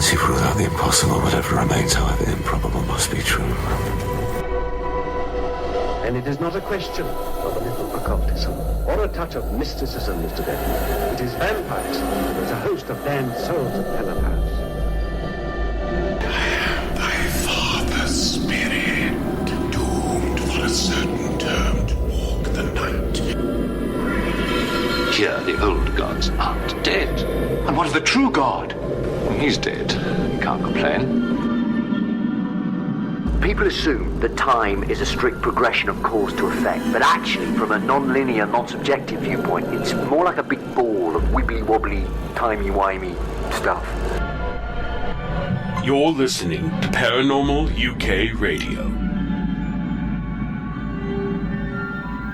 Once you've ruled out the impossible, whatever remains, however improbable, must be true. And it is not a question of a little occultism or a touch of mysticism, Mr. Denton. It is vampires. There's a host of damned souls at Paranormal. I am thy father's spirit, doomed for a certain term to walk the night. Here, the old gods aren't dead. And what of the true god? He's dead. Can't complain. People assume that time is a strict progression of cause to effect, but actually, from a non-linear, non-subjective viewpoint, it's more like a big ball of wibbly-wobbly, timey-wimey stuff. You're listening to Paranormal UK Radio.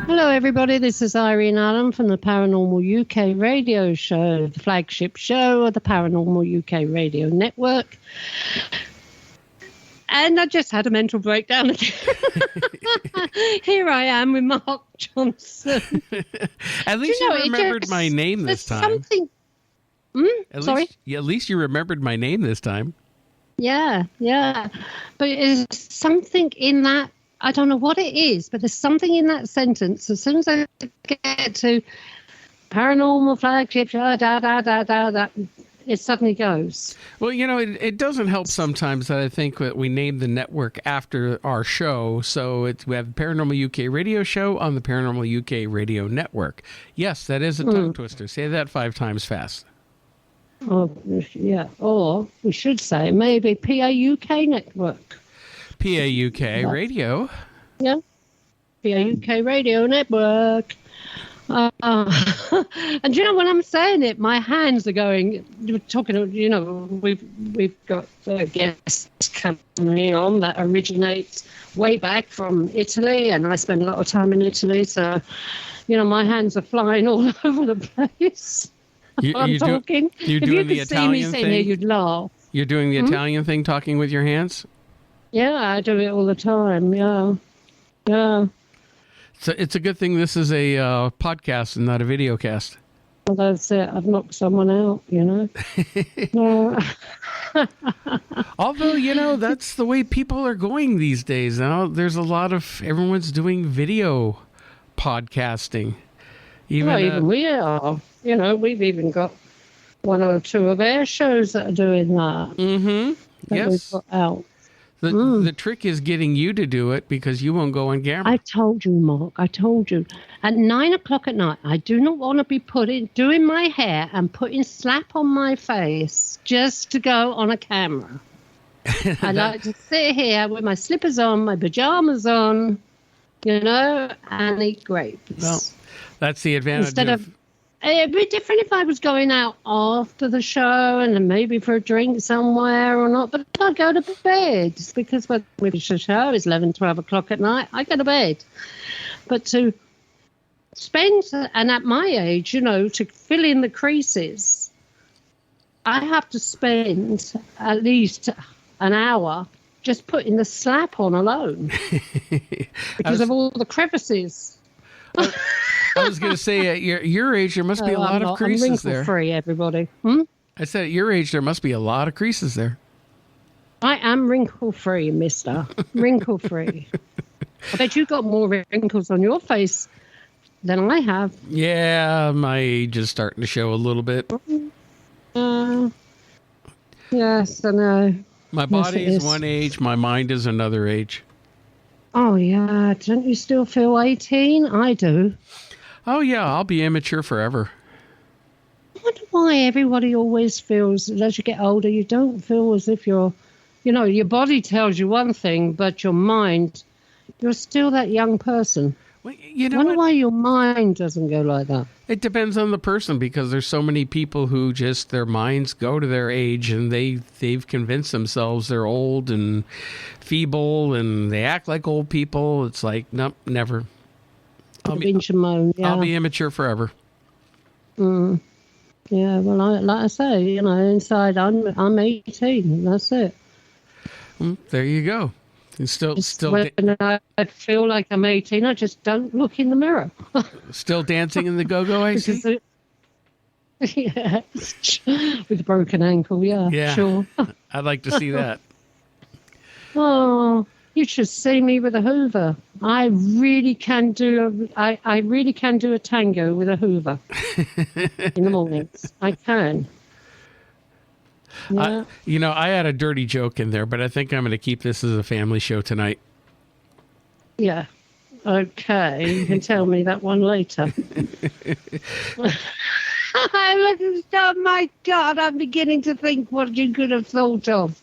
Hello, everybody. This is Irene Allen from the Paranormal UK Radio Show, the flagship show of the Paranormal UK Radio Network. And I just had a mental breakdown again. Here I am with Mark Johnson. At least you remembered my name this time. Something. Sorry? At least you remembered my name this time. Yeah. But there's something in that. I don't know what it is, but there's something in that sentence. As soon as I get to paranormal flagship, it suddenly goes. Well, you know, it doesn't help sometimes that I think that we named the network after our show. So we have the Paranormal UK Radio Show on the Paranormal UK Radio Network. Yes, that is a tongue twister. Say that 5 times fast. Oh, yeah. Or we should say maybe PAUK Network. PAUK Radio. Yeah. PAUK Radio Network. And you know, when I'm saying it, my hands are going. We're talking, you know, we've got guests coming on that originates way back from Italy, and I spend a lot of time in Italy, so you know, my hands are flying all over the place. I'm talking. You're if doing you the could see Italian me sitting thing? here, you'd laugh. You're doing the Italian thing, talking with your hands? Yeah, I do it all the time. Yeah. So it's a good thing this is a podcast and not a video cast. Well, that's it. I've knocked someone out, you know. Although, you know, that's the way people are going these days. Now there's a lot of everyone's doing video podcasting. Even we are. You know, we've even got 1 or 2 of our shows that are doing that. Mm-hmm. Yes. We've got out. The trick is getting you to do it because you won't go on camera. I told you, Mark. I told you. At 9 o'clock at night, I do not want to be doing my hair and putting slap on my face just to go on a camera. I like to sit here with my slippers on, my pajamas on, you know, and eat grapes. Well, that's the advantage. Instead of it'd be different if I was going out after the show and then maybe for a drink somewhere or not, but I go to bed because when we finish the show, it's 11, 12 o'clock at night, I go to bed. But to spend, and at my age, you know, to fill in the creases, I have to spend at least an hour just putting the slap on alone because of all the crevices. I was going to say, at your age, there must be a lot of creases there. I'm wrinkle-free, everybody. I said, at your age, there must be a lot of creases there. I am wrinkle-free, mister. Wrinkle-free. I bet you've got more wrinkles on your face than I have. Yeah, my age is starting to show a little bit. Yes, I know. My body is one age, my mind is another age. Oh, yeah. Don't you still feel 18? I do. Oh, yeah, I'll be immature forever. I wonder why everybody always feels that as you get older, you don't feel as if you're, you know, your body tells you one thing, but your mind, you're still that young person. Well, you know, I wonder why your mind doesn't go like that. It depends on the person because there's so many people who just, their minds go to their age and they've convinced themselves they're old and feeble and they act like old people. It's like, nope, never. I'll be immature forever. Yeah, well, like I say, you know, inside I'm 18. That's it. There you go. And still. When I feel like I'm 18, I just don't look in the mirror. Still dancing in the go-go, I see. Yeah, with a broken ankle. Yeah, sure. I'd like to see that. Oh, you should see me with a Hoover. I really can do. I really can do a tango with a Hoover in the mornings. I can. Yeah. I had a dirty joke in there, but I think I'm going to keep this as a family show tonight. Yeah. Okay, you can tell me that one later. Oh my God, I'm beginning to think what you could have thought of.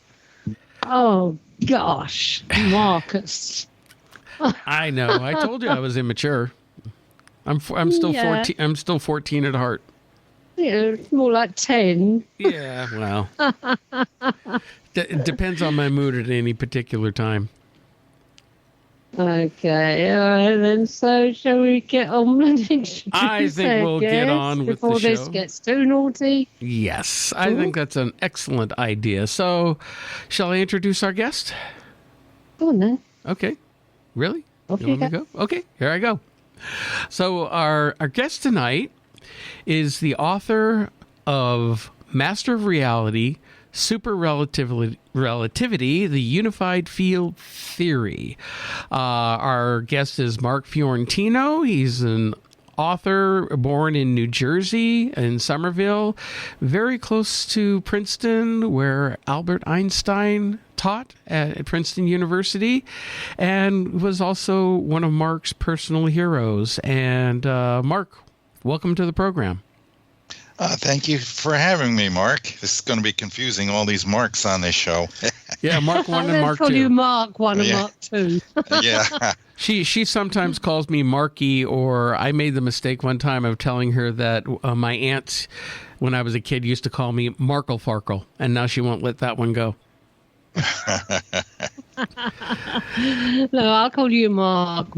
Oh gosh, Marcus. I know. I told you I was immature. I'm still 14. I'm still 14 at heart. Yeah, more like 10. Yeah, well, it depends on my mood at any particular time. Okay, all right then. So, shall we get on and introduce I think we'll get on with the show before this gets too naughty? Yes, I think that's an excellent idea. So, shall I introduce our guest? Go on then. Okay. Really? Off You you want me go. to go? Okay, here I go. So, our guest tonight is the author of Master of Reality, Super Relativity, the Unified Field Theory. Our guest is Mark Fiorentino. He's an author born in New Jersey, in Somerville, very close to Princeton, where Albert Einstein taught at Princeton University, and was also one of Mark's personal heroes. And Mark, welcome to the program. Thank you for having me, Mark. This is going to be confusing, all these Marks on this show. Yeah, Mark 1 and Mark 2. Let's call you Mark 1 and Yeah. Mark 2. Yeah. She sometimes calls me Marky, or I made the mistake one time of telling her that my aunt, when I was a kid, used to call me Markle Farkle, and now she won't let that one go. No, I'll call you Mark,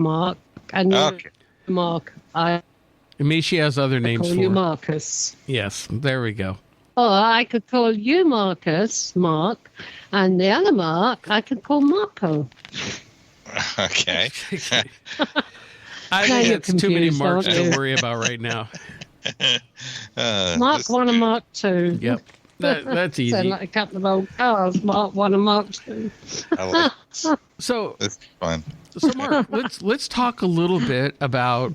and you Okay. Mark. Maybe she has other names call for you it. Marcus. Yes, there we go. Or I could call you Marcus, Mark, and the other Mark I could call Marco. Okay. I Now think you're it's too many confused, Marks aren't to you? worry about right now. Mark 1 and Mark 2. Yep, that's easy. Sound like a couple of old cars, Mark 1 and Mark 2. I like this. So, This is fun. so Mark, let's talk a little bit about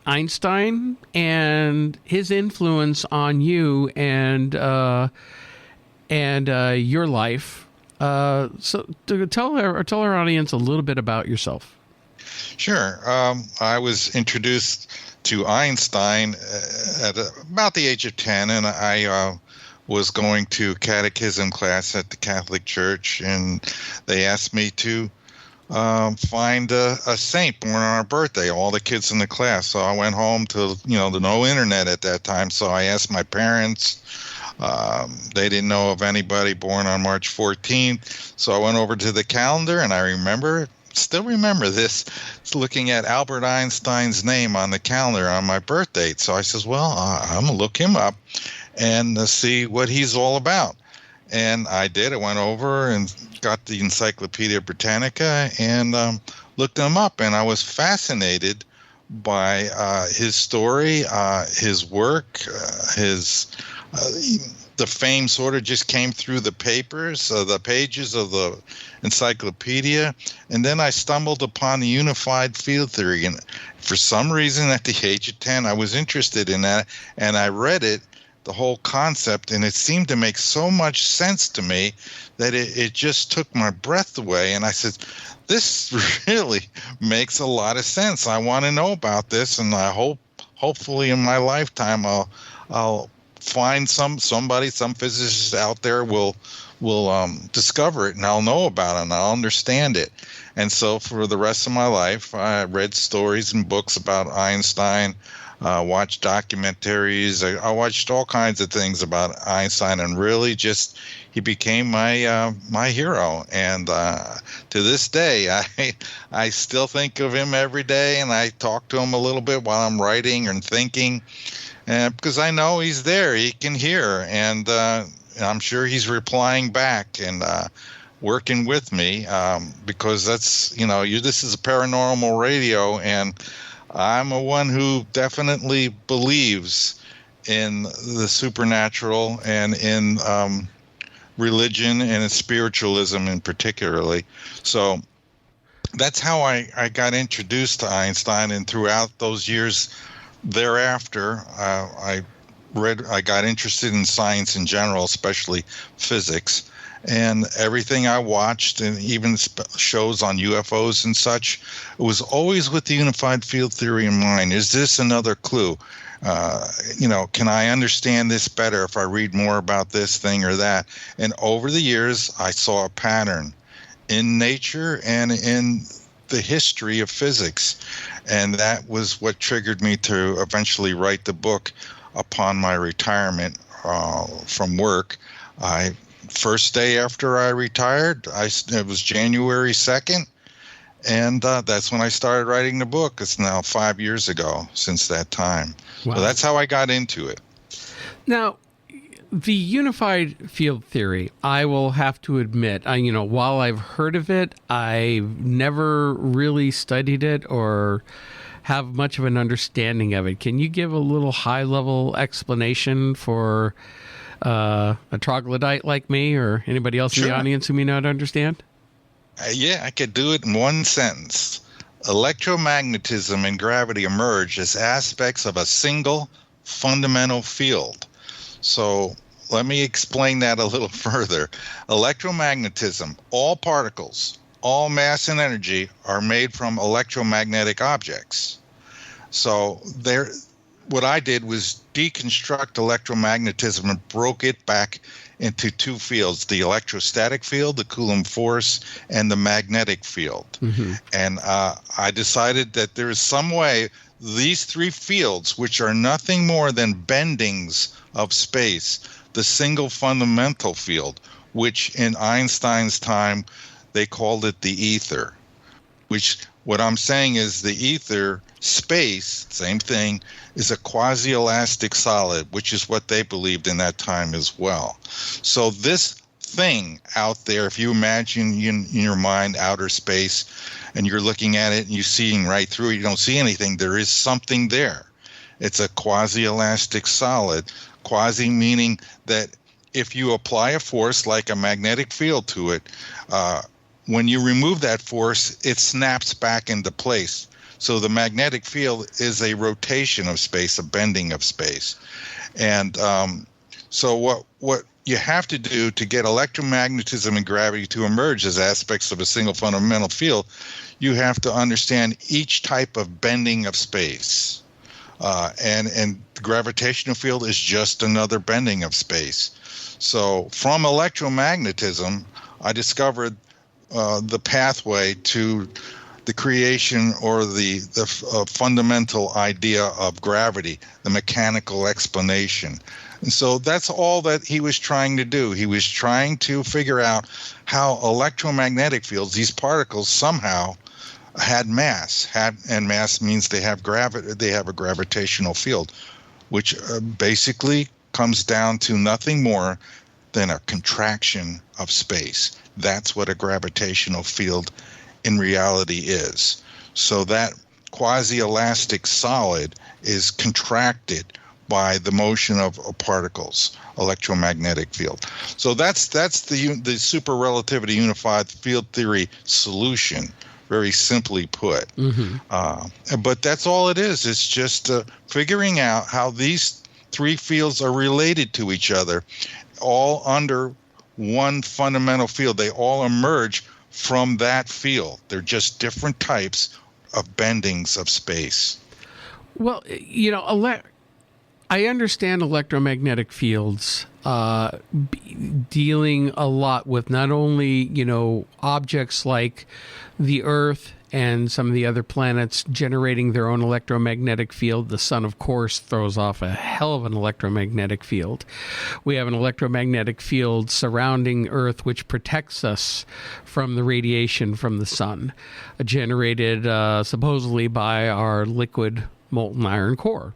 Einstein and his influence on you and your life. So to tell our audience a little bit about yourself. Sure. I was introduced to Einstein at about the age of 10, and I was going to catechism class at the Catholic Church, and they asked me to find a saint born on our birthday, all the kids in the class. So I went home to, no internet at that time. So I asked my parents. They didn't know of anybody born on March 14th. So I went over to the calendar, and I still remember this, looking at Albert Einstein's name on the calendar on my birth date. So I says, well, I'm going to look him up and see what he's all about. And I did. I went over and got the Encyclopedia Britannica and looked him up. And I was fascinated by his story, his work, the fame sort of just came through the papers, the pages of the encyclopedia. And then I stumbled upon the unified field theory. And for some reason, at the age of 10, I was interested in that. And I read it, the whole concept, and it seemed to make so much sense to me that it just took my breath away. And I said, this really makes a lot of sense. I want to know about this, and I hopefully in my lifetime I'll find some physicist out there will discover it, and I'll know about it, and I'll understand it. And so for the rest of my life, I read stories and books about Einstein, watched documentaries. I watched all kinds of things about Einstein, and really just he became my hero. And to this day, I still think of him every day, and I talk to him a little bit while I'm writing and thinking, because I know he's there. He can hear, and I'm sure he's replying back and working with me, because that's this is a paranormal radio, and I'm a one who definitely believes in the supernatural and in religion and in spiritualism in particularly. So that's how I got introduced to Einstein, and throughout those years thereafter, I got interested in science in general, especially physics, and everything I watched, and even shows on UFOs and such, it was always with the unified field theory in mind. Is this another clue? Can I understand this better if I read more about this thing or that? And over the years, I saw a pattern in nature and in the history of physics. And that was what triggered me to eventually write the book upon my retirement from work. First day after I retired, it was January 2nd, and that's when I started writing the book. It's now 5 years ago since that time. Wow. So that's how I got into it. Now, the unified field theory, I will have to admit, while I've heard of it, I've never really studied it or have much of an understanding of it. Can you give a little high-level explanation for a troglodyte like me or anybody else in the audience who may not understand? Yeah, I could do it in one sentence. Electromagnetism and gravity emerge as aspects of a single fundamental field. So let me explain that a little further. Electromagnetism, all particles, all mass and energy are made from electromagnetic objects. So what I did was deconstruct electromagnetism and broke it back into two fields: the electrostatic field, the Coulomb force, and the magnetic field. Mm-hmm. And I decided that there is some way these three fields, which are nothing more than bendings of space, the single fundamental field, which in Einstein's time they called it the ether, which what I'm saying is the ether space, same thing, is a quasi-elastic solid, which is what they believed in that time as well. So this thing out there, if you imagine in your mind outer space and you're looking at it and you're seeing right through it, you don't see anything, there is something there. It's a quasi-elastic solid, quasi meaning that if you apply a force like a magnetic field to it, when you remove that force, it snaps back into place. So the magnetic field is a rotation of space, a bending of space. And so what you have to do to get electromagnetism and gravity to emerge as aspects of a single fundamental field, you have to understand each type of bending of space. And the gravitational field is just another bending of space. So from electromagnetism, I discovered the pathway to the creation or the fundamental idea of gravity, the mechanical explanation. And so that's all that he was trying to do. He was trying to figure out how electromagnetic fields, these particles, somehow had mass. And mass means they have a gravitational field, which basically comes down to nothing more than a contraction of space. That's what a gravitational field in reality is. So that quasi-elastic solid is contracted by the motion of particles, electromagnetic field. So that's the super relativity unified field theory solution, very simply put. Mm-hmm. But that's all it is. It's just figuring out how these three fields are related to each other, all under one fundamental field. They all emerge from that field. They're just different types of bendings of space. Well, I understand electromagnetic fields dealing a lot with not only, objects like the Earth and some of the other planets generating their own electromagnetic field. The sun, of course, throws off a hell of an electromagnetic field. We have an electromagnetic field surrounding Earth which protects us from the radiation from the sun, generated supposedly by our liquid molten iron core.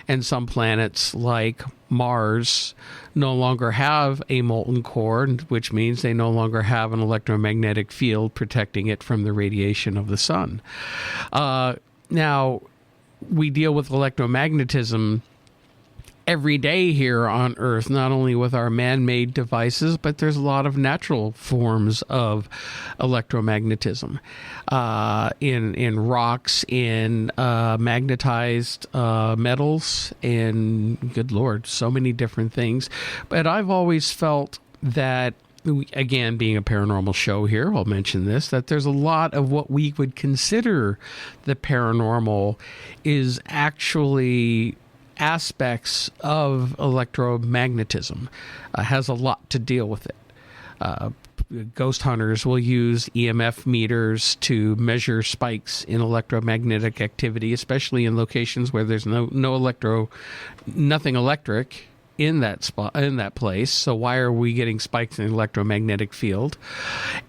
And some planets like Mars no longer have a molten core, which means they no longer have an electromagnetic field protecting it from the radiation of the sun. Now, we deal with electromagnetism every day here on Earth, not only with our man-made devices, but there's a lot of natural forms of electromagnetism in rocks, in magnetized metals, in, good Lord, so many different things. But I've always felt that, again, being a paranormal show here, I'll mention this, that there's a lot of what we would consider the paranormal is actually aspects of electromagnetism, has a lot to deal with it. Ghost hunters will use EMF meters to measure spikes in electromagnetic activity, especially in locations where there's nothing electric in that spot, in that place. So why are we getting spikes in the electromagnetic field?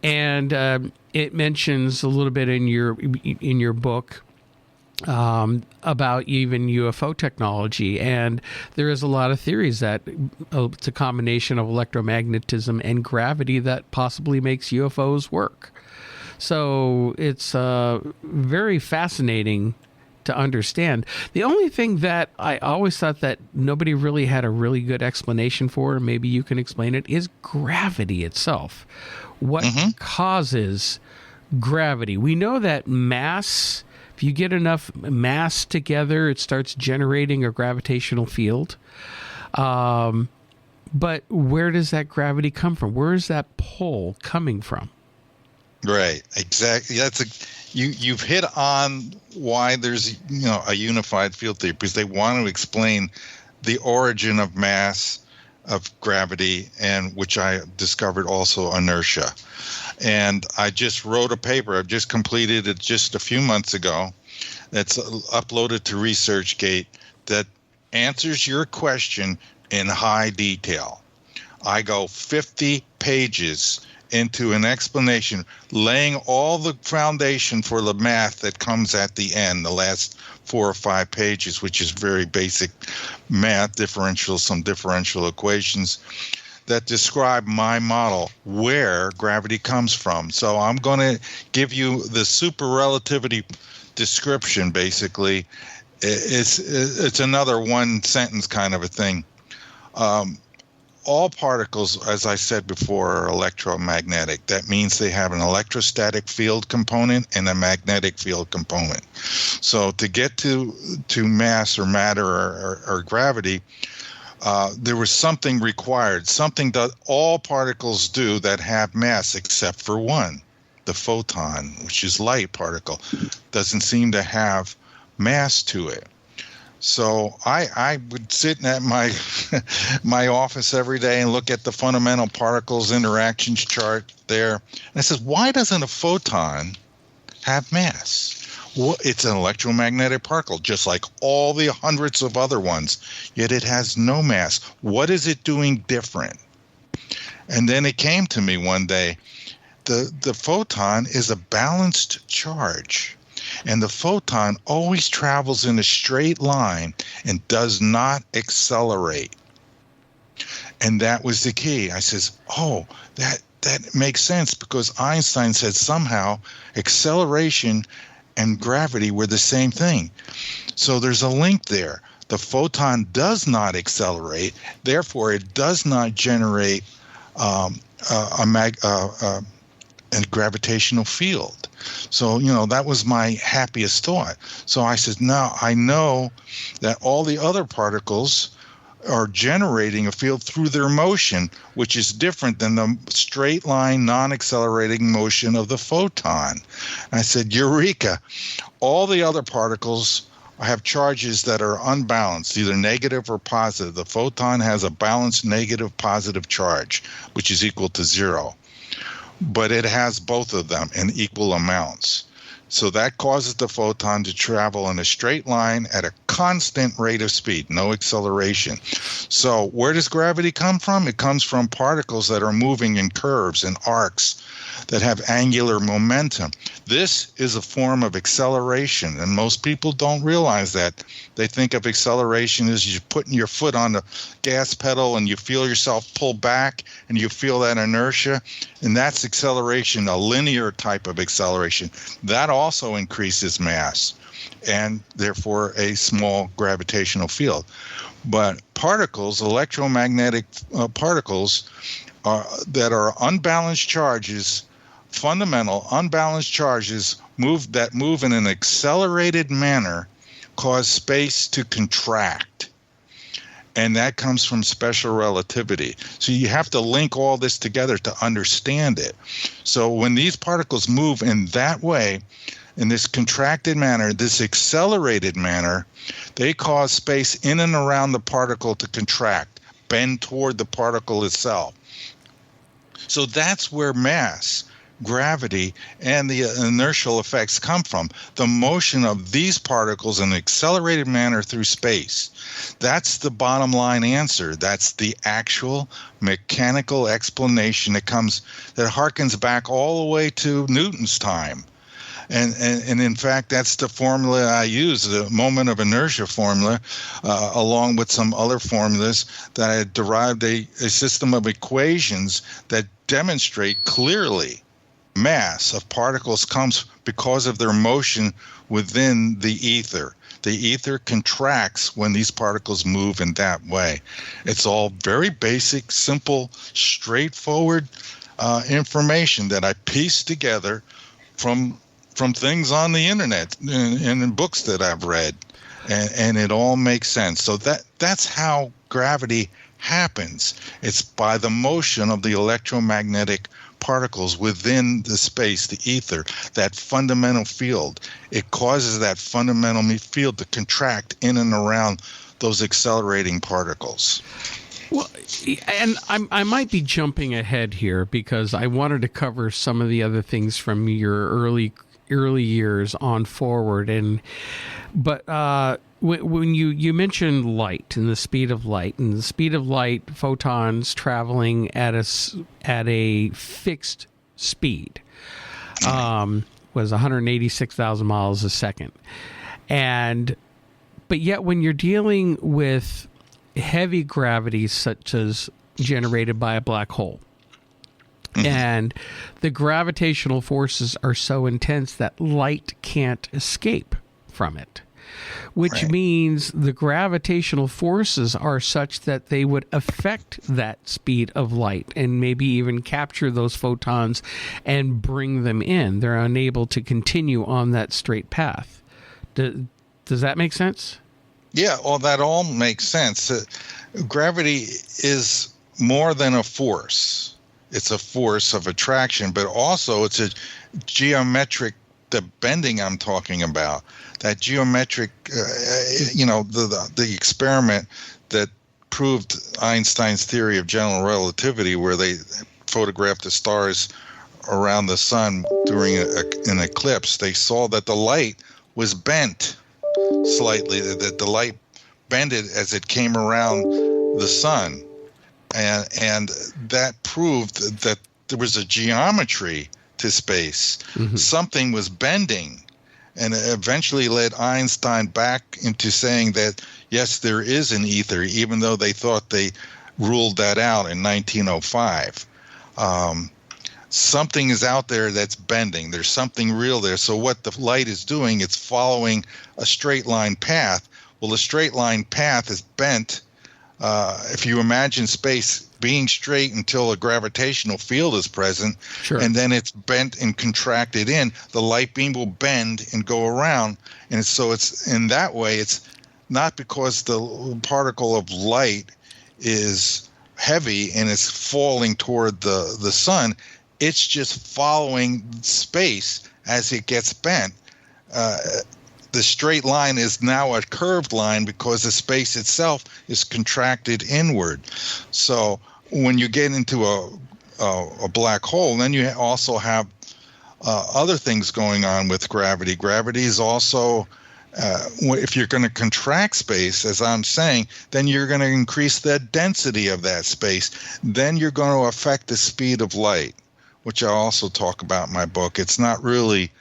And it mentions a little bit in your book about even UFO technology, and there is a lot of theories that it's a combination of electromagnetism and gravity that possibly makes UFOs work. So it's very fascinating to understand. The only thing that I always thought that nobody really had a really good explanation for, maybe you can explain it, is gravity itself. What causes gravity? We know that mass, if you get enough mass together, it starts generating a gravitational field. But where does that gravity come from? Where is that pull coming from? Right, exactly. You've hit on why there's a unified field theory, because they want to explain the origin of mass, of gravity, and which I discovered also inertia. And I just wrote a paper. I've just completed it just a few months ago. That's uploaded to ResearchGate that answers your question in high detail. I go 50 pages into an explanation, laying all the foundation for the math that comes at the end, the last 4 or 5 pages, which is very basic math, some differential equations that describe my model, where gravity comes from. So I'm going to give you the super relativity description, basically. It's another one sentence kind of a thing. All particles, as I said before, are electromagnetic. That means they have an electrostatic field component and a magnetic field component. So to get to mass or matter or gravity, there was something required, something that all particles do that have mass except for one, the photon, which is light particle, doesn't seem to have mass to it. So I would sit at my office every day and look at the fundamental particles interactions chart there. And I said, why doesn't a photon have mass? Well, it's an electromagnetic particle, just like all the hundreds of other ones, yet it has no mass. What is it doing different? And then it came to me one day, the photon is a balanced charge. And the photon always travels in a straight line and does not accelerate. And that was the key. I says, oh, that makes sense, because Einstein said somehow acceleration and gravity were the same thing. So there's a link there. The photon does not accelerate, therefore it does not generate a gravitational field. So, that was my happiest thought. So I said, now I know that all the other particles are generating a field through their motion, which is different than the straight line, non-accelerating motion of the photon. And I said, eureka, all the other particles have charges that are unbalanced, either negative or positive. The photon has a balanced negative positive charge, which is equal to 0. But it has both of them in equal amounts. So that causes the photon to travel in a straight line at a constant rate of speed, no acceleration. So where does gravity come from? It comes from particles that are moving in curves and arcs that have angular momentum. This is a form of acceleration, and most people don't realize that. They think of acceleration as you putting your foot on the gas pedal and you feel yourself pull back and you feel that inertia, and that's acceleration, a linear type of acceleration. That also increases mass. and therefore a small gravitational field. But particles, electromagnetic particles, that are unbalanced charges, fundamental unbalanced charges that move in an accelerated manner, cause space to contract. And that comes from special relativity. So you have to link all this together to understand it. So when these particles move in that way, in this contracted manner, this accelerated manner, they cause space in and around the particle to contract, bend toward the particle itself. So that's where mass, gravity, and the inertial effects come from. The motion of these particles in an accelerated manner through space. That's the bottom line answer. That's the actual mechanical explanation that harkens back all the way to Newton's time. And in fact, that's the formula I use, the moment of inertia formula, along with some other formulas that I had derived a system of equations that demonstrate clearly mass of particles comes because of their motion within the ether. The ether contracts when these particles move in that way. It's all very basic, simple, straightforward information that I pieced together from things on the internet and in books that I've read, and it all makes sense. So that's how gravity happens. It's by the motion of the electromagnetic particles within the space, the ether, that fundamental field. It causes that fundamental field to contract in and around those accelerating particles. Well, and I might be jumping ahead here because I wanted to cover some of the other things from your early years on forward, but when you mentioned light and the speed of light, photons traveling at a fixed speed was 186,000 miles a second, but yet when you're dealing with heavy gravity such as generated by a black hole, and the gravitational forces are so intense that light can't escape from it, which means the gravitational forces are such that they would affect that speed of light and maybe even capture those photons and bring them in. They're unable to continue on that straight path. Does that make sense? Yeah, well, that all makes sense. Gravity is more than a force. It's a force of attraction, but also it's a geometric, the bending I'm talking about, that geometric, the experiment that proved Einstein's theory of general relativity, where they photographed the stars around the sun during an eclipse. They saw that the light was bent slightly, that the light bended as it came around the sun. And that proved that there was a geometry to space. Mm-hmm. Something was bending, and it eventually led Einstein back into saying that, yes, there is an ether, even though they thought they ruled that out in 1905. Something is out there that's bending. There's something real there. So what the light is doing, it's following a straight line path. Well, the straight line path is bent. If you imagine space being straight until a gravitational field is present, sure, and then it's bent and contracted in, the light beam will bend and go around. And so it's in that way, it's not because the particle of light is heavy and it's falling toward the sun. It's just following space as it gets bent. The straight line is now a curved line because the space itself is contracted inward. So when you get into a black hole, then you also have other things going on with gravity. Gravity is also, if you're going to contract space, as I'm saying, then you're going to increase the density of that space. Then you're going to affect the speed of light, which I also talk about in my book. It's not really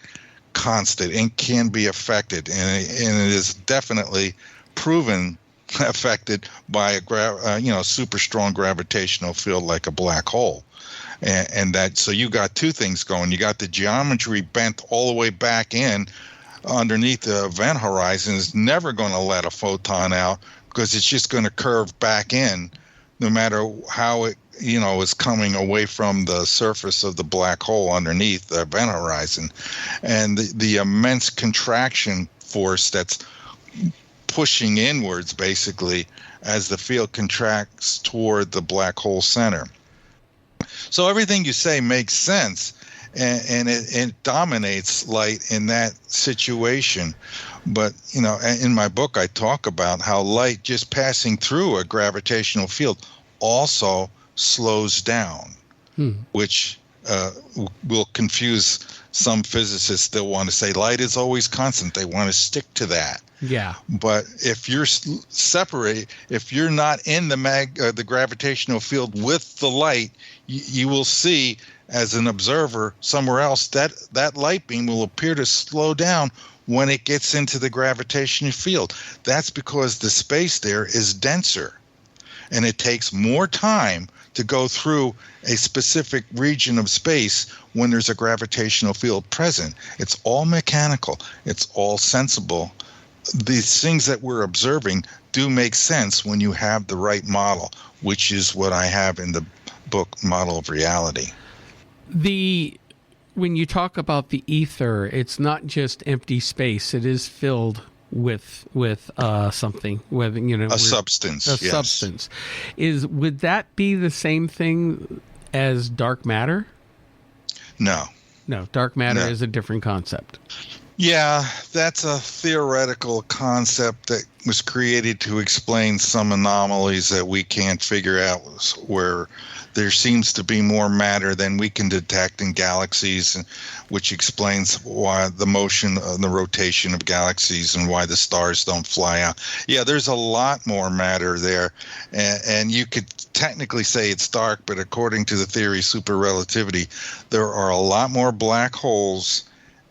constant and can be affected, and it is definitely proven affected by a super strong gravitational field like a black hole, and that. So you got two things going. You got the geometry bent all the way back in, underneath the event horizon is never going to let a photon out because it's just going to curve back in no matter how it, is coming away from the surface of the black hole underneath the event horizon. And the immense contraction force that's pushing inwards, basically, as the field contracts toward the black hole center. So everything you say makes sense, and it dominates light in that situation. But, in my book, I talk about how light just passing through a gravitational field also slows down, which will confuse some physicists that want to say light is always constant. They want to stick to that. Yeah. But if you're if you're not in the gravitational field with the light, you will see as an observer somewhere else that light beam will appear to slow down when it gets into the gravitational field. That's because the space there is denser, and it takes more time to go through a specific region of space when there's a gravitational field present. It's all mechanical. It's all sensible. These things that we're observing do make sense when you have the right model, which is what I have in the book, Model of Reality. When you talk about the ether, it's not just empty space. It is filled with something, whether a substance. Yes. Substance. Would that be the same thing as dark matter? No, dark matter is a different concept. Yeah, that's a theoretical concept that was created to explain some anomalies that we can't figure out, where there seems to be more matter than we can detect in galaxies, which explains why the motion and the rotation of galaxies and why the stars don't fly out. Yeah, there's a lot more matter there, and you could technically say it's dark, but according to the theory of super relativity, there are a lot more black holes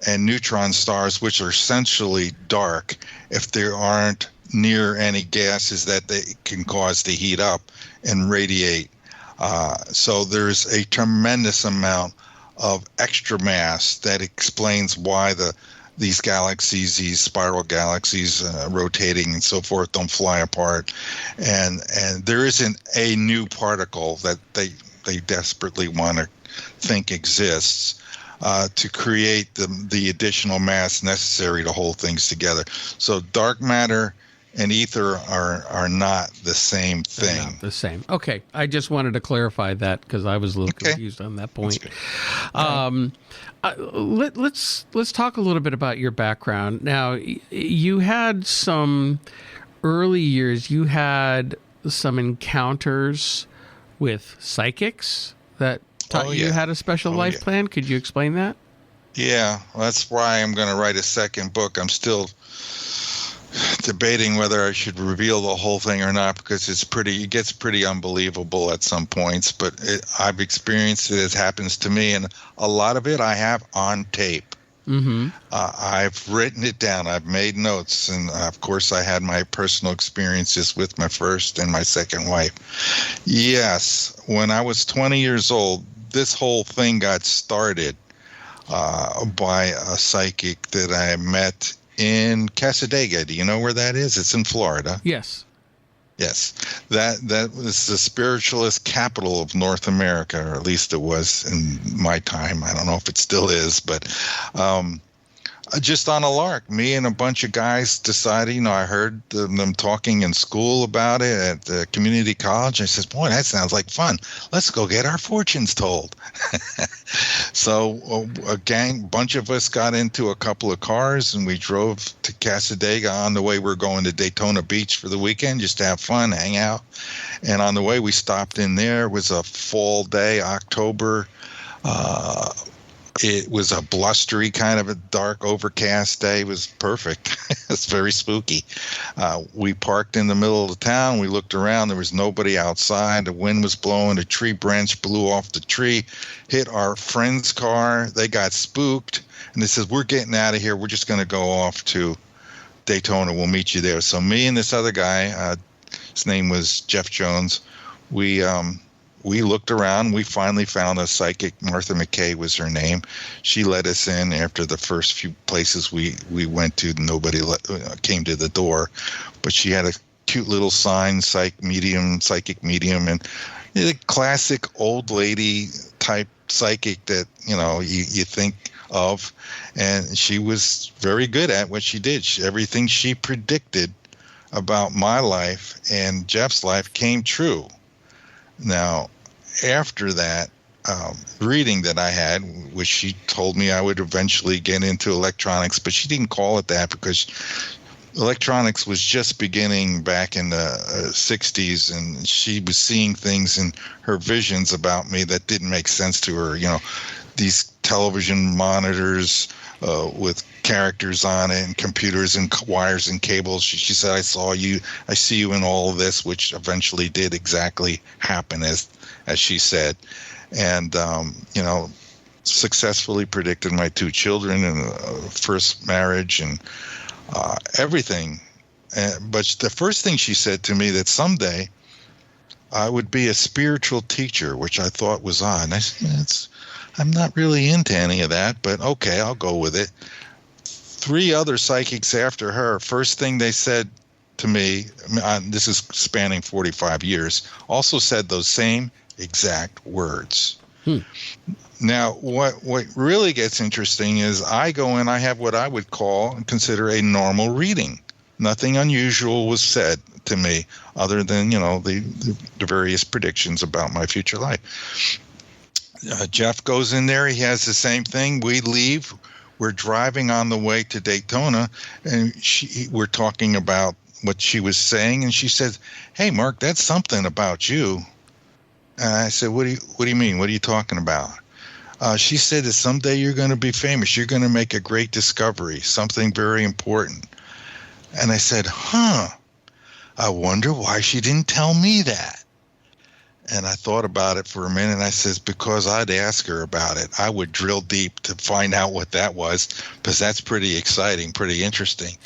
and neutron stars, which are essentially dark, if there aren't near any gases that they can cause to heat up and radiate. So there's a tremendous amount of extra mass that explains why these galaxies, these spiral galaxies rotating and so forth, don't fly apart. And there isn't a new particle that they desperately want to think exists to create the additional mass necessary to hold things together. So dark matter and ether are not the same thing. They're not the same. Okay, I just wanted to clarify that because I was a little confused on that point. Let's talk a little bit about your background. Now, you had some early years. You had some encounters with psychics that taught you had a special life plan. Could you explain that? Yeah, that's why I'm going to write a second book. I'm still debating whether I should reveal the whole thing or not, because it gets pretty unbelievable at some points, but I've experienced it. It happens to me, and a lot of it I have on tape. Mm-hmm. I've written it down. I've made notes, and of course I had my personal experiences with my first and my second wife. Yes, when I was 20 years old, this whole thing got started by a psychic that I met in Casadega. Do you know where that is? It's in Florida. Yes. Yes. That was the spiritualist capital of North America, or at least it was in my time. I don't know if it still is, but just on a lark, me and a bunch of guys decided, I heard them talking in school about it at the community college. I says, boy, that sounds like fun. Let's go get our fortunes told. So bunch of us got into a couple of cars, and we drove to Casadega. On the way, we're going to Daytona Beach for the weekend, just to have fun, hang out. And on the way, we stopped in there. It was a fall day, October. It was a blustery kind of a dark, overcast day. It was perfect. It's very spooky. We parked in the middle of the town. We looked around. There was nobody outside. The wind was blowing. A tree branch blew off the tree, hit our friend's car. They got spooked. And they said, we're getting out of here. We're just going to go off to Daytona. We'll meet you there. So me and this other guy, his name was Jeff Jones, we we looked around. We finally found a psychic. Martha McKay was her name. She let us in after the first few places we went to. Nobody came to the door, but she had a cute little sign, psychic medium, and a classic old lady type psychic that you think of, and she was very good at what she did. Everything she predicted about my life and Jeff's life came true. Now, after that reading that I had, which she told me I would eventually get into electronics, but she didn't call it that because electronics was just beginning back in the 60s, and she was seeing things in her visions about me that didn't make sense to her. These television monitors with characters on it and computers and wires and cables. She said, I see you in all of this, which eventually did exactly happen as she said. And, successfully predicted my 2 children and first marriage and everything. But the first thing she said to me that someday I would be a spiritual teacher, which I thought was odd. And I said, I'm not really into any of that, but okay, I'll go with it. 3 other psychics after her, first thing they said to me, this is spanning 45 years, also said those same exact words. Now, what really gets interesting is I go in, I have what I would call and consider a normal reading. Nothing unusual was said to me other than, the various predictions about my future life. Jeff goes in there. He has the same thing. We leave. We're driving on the way to Daytona, and we're talking about what she was saying, and she says, "Hey, Mark, that's something about you." And I said, "What do you mean? What are you talking about?" She said that someday you're going to be famous. You're going to make a great discovery, something very important. And I said, I wonder why she didn't tell me that. And I thought about it for a minute, and I says, because I'd ask her about it. I would drill deep to find out what that was, because that's pretty exciting, pretty interesting.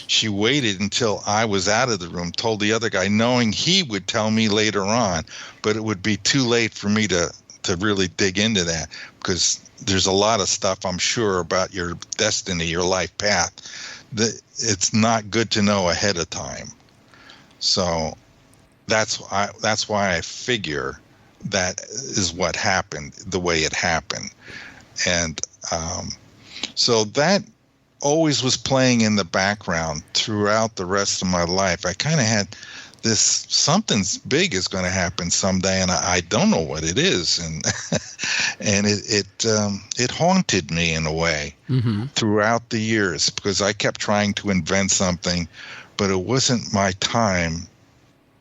She waited until I was out of the room, told the other guy, knowing he would tell me later on, but it would be too late for me to really dig into that, because there's a lot of stuff, I'm sure, about your destiny, your life path, that it's not good to know ahead of time. So that's why I figure that is what happened, the way it happened. And so that always was playing in the background throughout the rest of my life. I kind of had this, something's big is going to happen someday, and I don't know what it is. And and it haunted me in a way throughout the years, because I kept trying to invent something, but it wasn't my time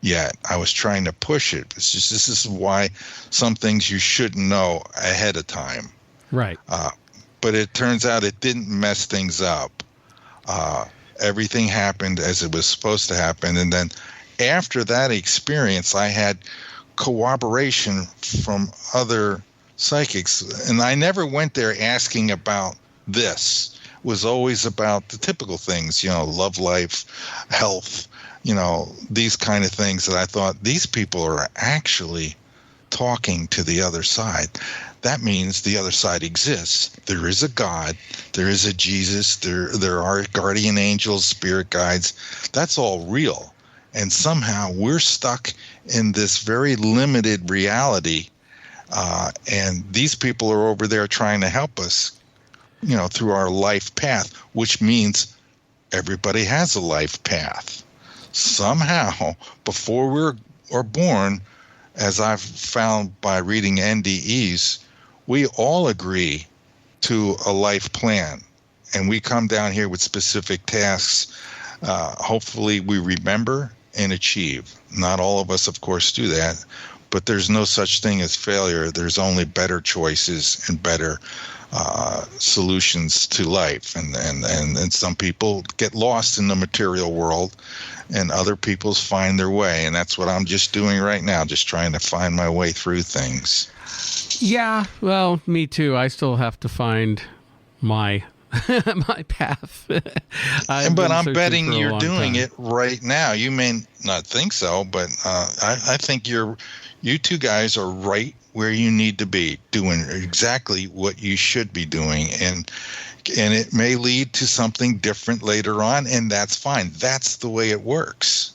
yet. I was trying to push it. It's just, this is why some things you shouldn't know ahead of time. Right. But it turns out it didn't mess things up. Everything happened as it was supposed to happen. And then after that experience, I had corroboration from other psychics. And I never went there asking about this. It was always about the typical things, love life, health, these kind of things that I thought, these people are actually talking to the other side. That means the other side exists. There is a God. There is a Jesus. There are guardian angels, spirit guides. That's all real. And somehow we're stuck in this very limited reality. And these people are over there trying to help us, through our life path, which means everybody has a life path. Somehow, before we're born, as I've found by reading NDEs, we all agree to a life plan, and we come down here with specific tasks. Hopefully we remember and achieve. Not all of us, of course, do that, but there's no such thing as failure. There's only better choices and better solutions to life. And some people get lost in the material world, and other people find their way. And that's what I'm just doing right now, just trying to find my way through things. Yeah, well, me too. I still have to find my My path. But I'm betting you're doing it right now. You may not think so, but I think you two guys are right where you need to be, doing exactly what you should be doing, and it may lead to something different later on, and that's fine. That's the way it works.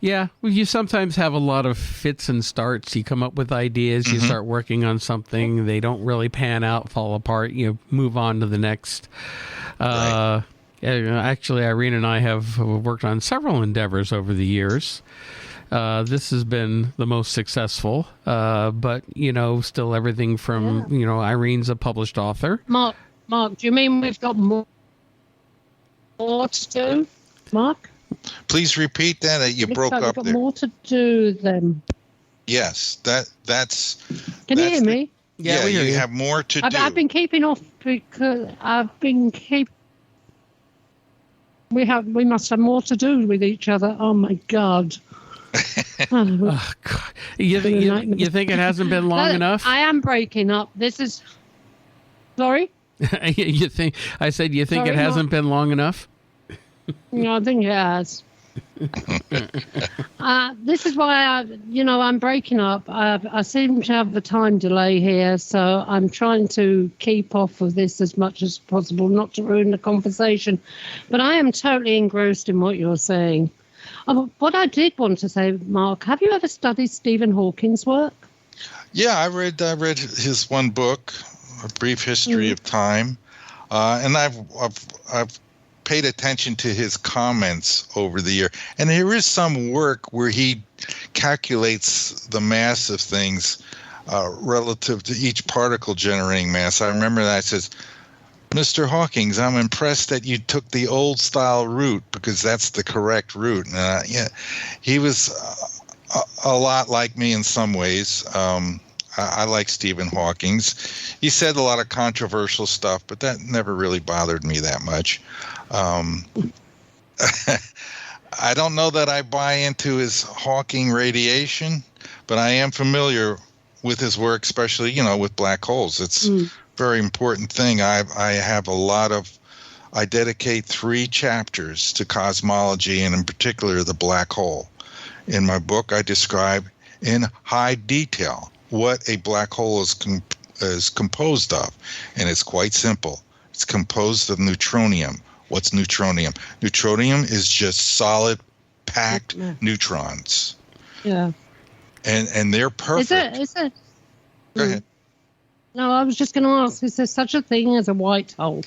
Yeah, well, you sometimes have a lot of fits and starts. You come up with ideas, you start working on something, they don't really pan out, fall apart, you move on to the next. Right. Actually, Irene and I have worked on several endeavors over the years. This has been the most successful, but, still everything from, Irene's a published author. Mark, do you mean we've got more to do, Mark? Please repeat that. You broke up there. More to do then. Yes, that's. Can you hear me? Yeah, you have more to do. I've been keeping off because we must have more to do with each other. Oh my God. Oh, God. You think it hasn't been long enough? I am breaking up. This is. Sorry. You think it hasn't been long enough? No, I think it has. This is why I'm breaking up. I seem to have the time delay here, so I'm trying to keep off of this as much as possible, not to ruin the conversation. But I am totally engrossed in what you're saying. What I did want to say, Mark, have you ever studied Stephen Hawking's work? Yeah, I read his one book, A Brief History of Time, and I've paid attention to his comments over the year. And there is some work where he calculates the mass of things relative to each particle generating mass. I remember that. It says, Mr. Hawkins, I'm impressed that you took the old style route because that's the correct route. And he was a lot like me in some ways. I like Stephen Hawkins. He said a lot of controversial stuff, but that never really bothered me that much. I don't know that I buy into his Hawking radiation, but I am familiar with his work, especially, with black holes. It's a very important thing. I dedicate 3 chapters to cosmology and in particular the black hole. In my book, I describe in high detail what a black hole is composed of, and it's quite simple. It's composed of neutronium. What's neutronium? Neutronium is just solid, packed neutrons. Yeah. And they're perfect. Is it? Go ahead. No, I was just going to ask, is there such a thing as a white hole?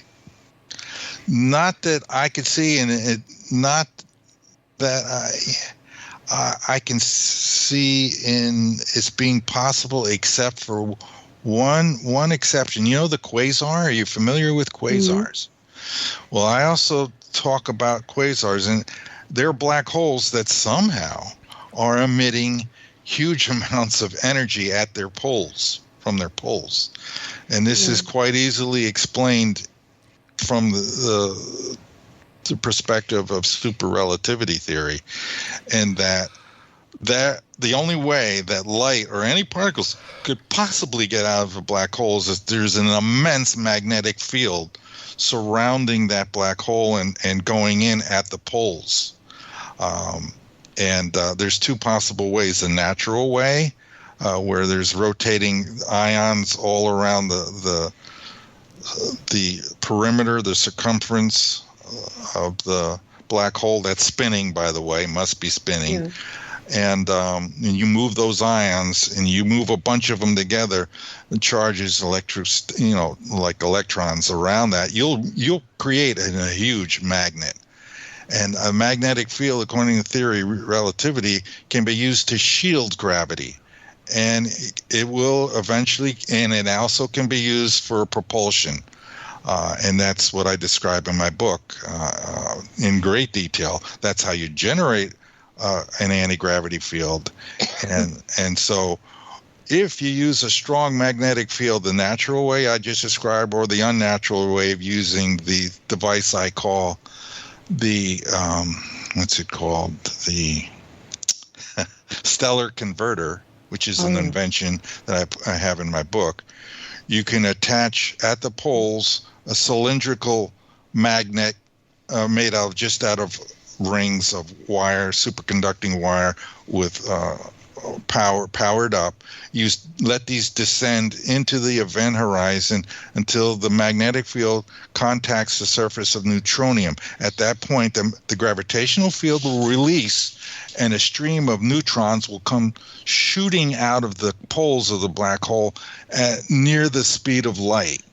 Not that I could see, and not that I can see in it's being possible, except for one exception. The quasar? Are you familiar with quasars? Well, I also talk about quasars, and they're black holes that somehow are emitting huge amounts of energy at their poles, from their poles. And this is quite easily explained from the perspective of super relativity theory, and that the only way that light or any particles could possibly get out of a black hole is if there's an immense magnetic field surrounding that black hole and going in at the poles. And there's 2 possible ways: the natural way, where there's rotating ions all around the perimeter, the circumference of the black hole that's spinning, by the way, must be spinning. Yeah. And you move those ions, and you move a bunch of them together, and charges like electrons around that. You'll create a huge magnet. And a magnetic field, according to theory, relativity, can be used to shield gravity. And it will eventually, and it also can be used for propulsion. And that's what I describe in my book in great detail. That's how you generate an anti-gravity field. And so if you use a strong magnetic field the natural way I just described, or the unnatural way of using the device I call the the stellar converter, which is an invention that I have in my book, you can attach at the poles a cylindrical magnet made out of rings of wire, superconducting wire with powered up. You let these descend into the event horizon until the magnetic field contacts the surface of neutronium. At that point, the gravitational field will release, and a stream of neutrons will come shooting out of the poles of the black hole at near the speed of light.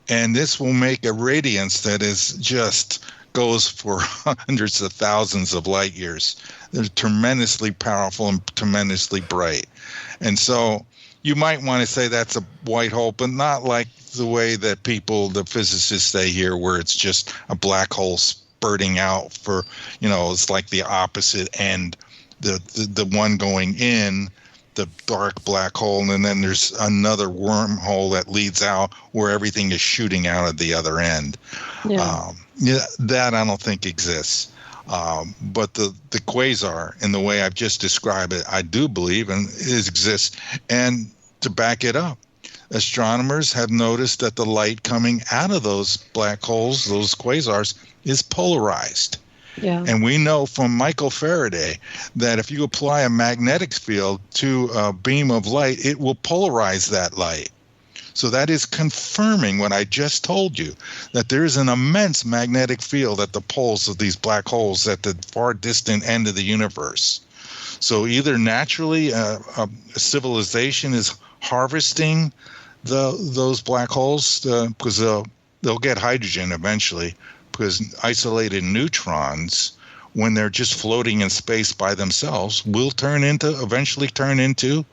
And this will make a radiance that is just goes for hundreds of thousands of light years. They're tremendously powerful and tremendously bright. And so you might want to say that's a white hole, but not like the way that the physicists say here, where it's just a black hole spurting out for, it's like the opposite end, the one going in, the dark black hole, and then there's another wormhole that leads out where everything is shooting out at the other end. That I don't think exists. But the quasar, in the way I've just described it, I do believe and it exists. And to back it up, astronomers have noticed that the light coming out of those black holes, those quasars, is polarized. Yeah. And we know from Michael Faraday that if you apply a magnetic field to a beam of light, it will polarize that light. So that is confirming what I just told you, that there is an immense magnetic field at the poles of these black holes at the far distant end of the universe. So either naturally a civilization is harvesting those black holes because they'll get hydrogen eventually, because isolated neutrons, when they're just floating in space by themselves, will eventually turn into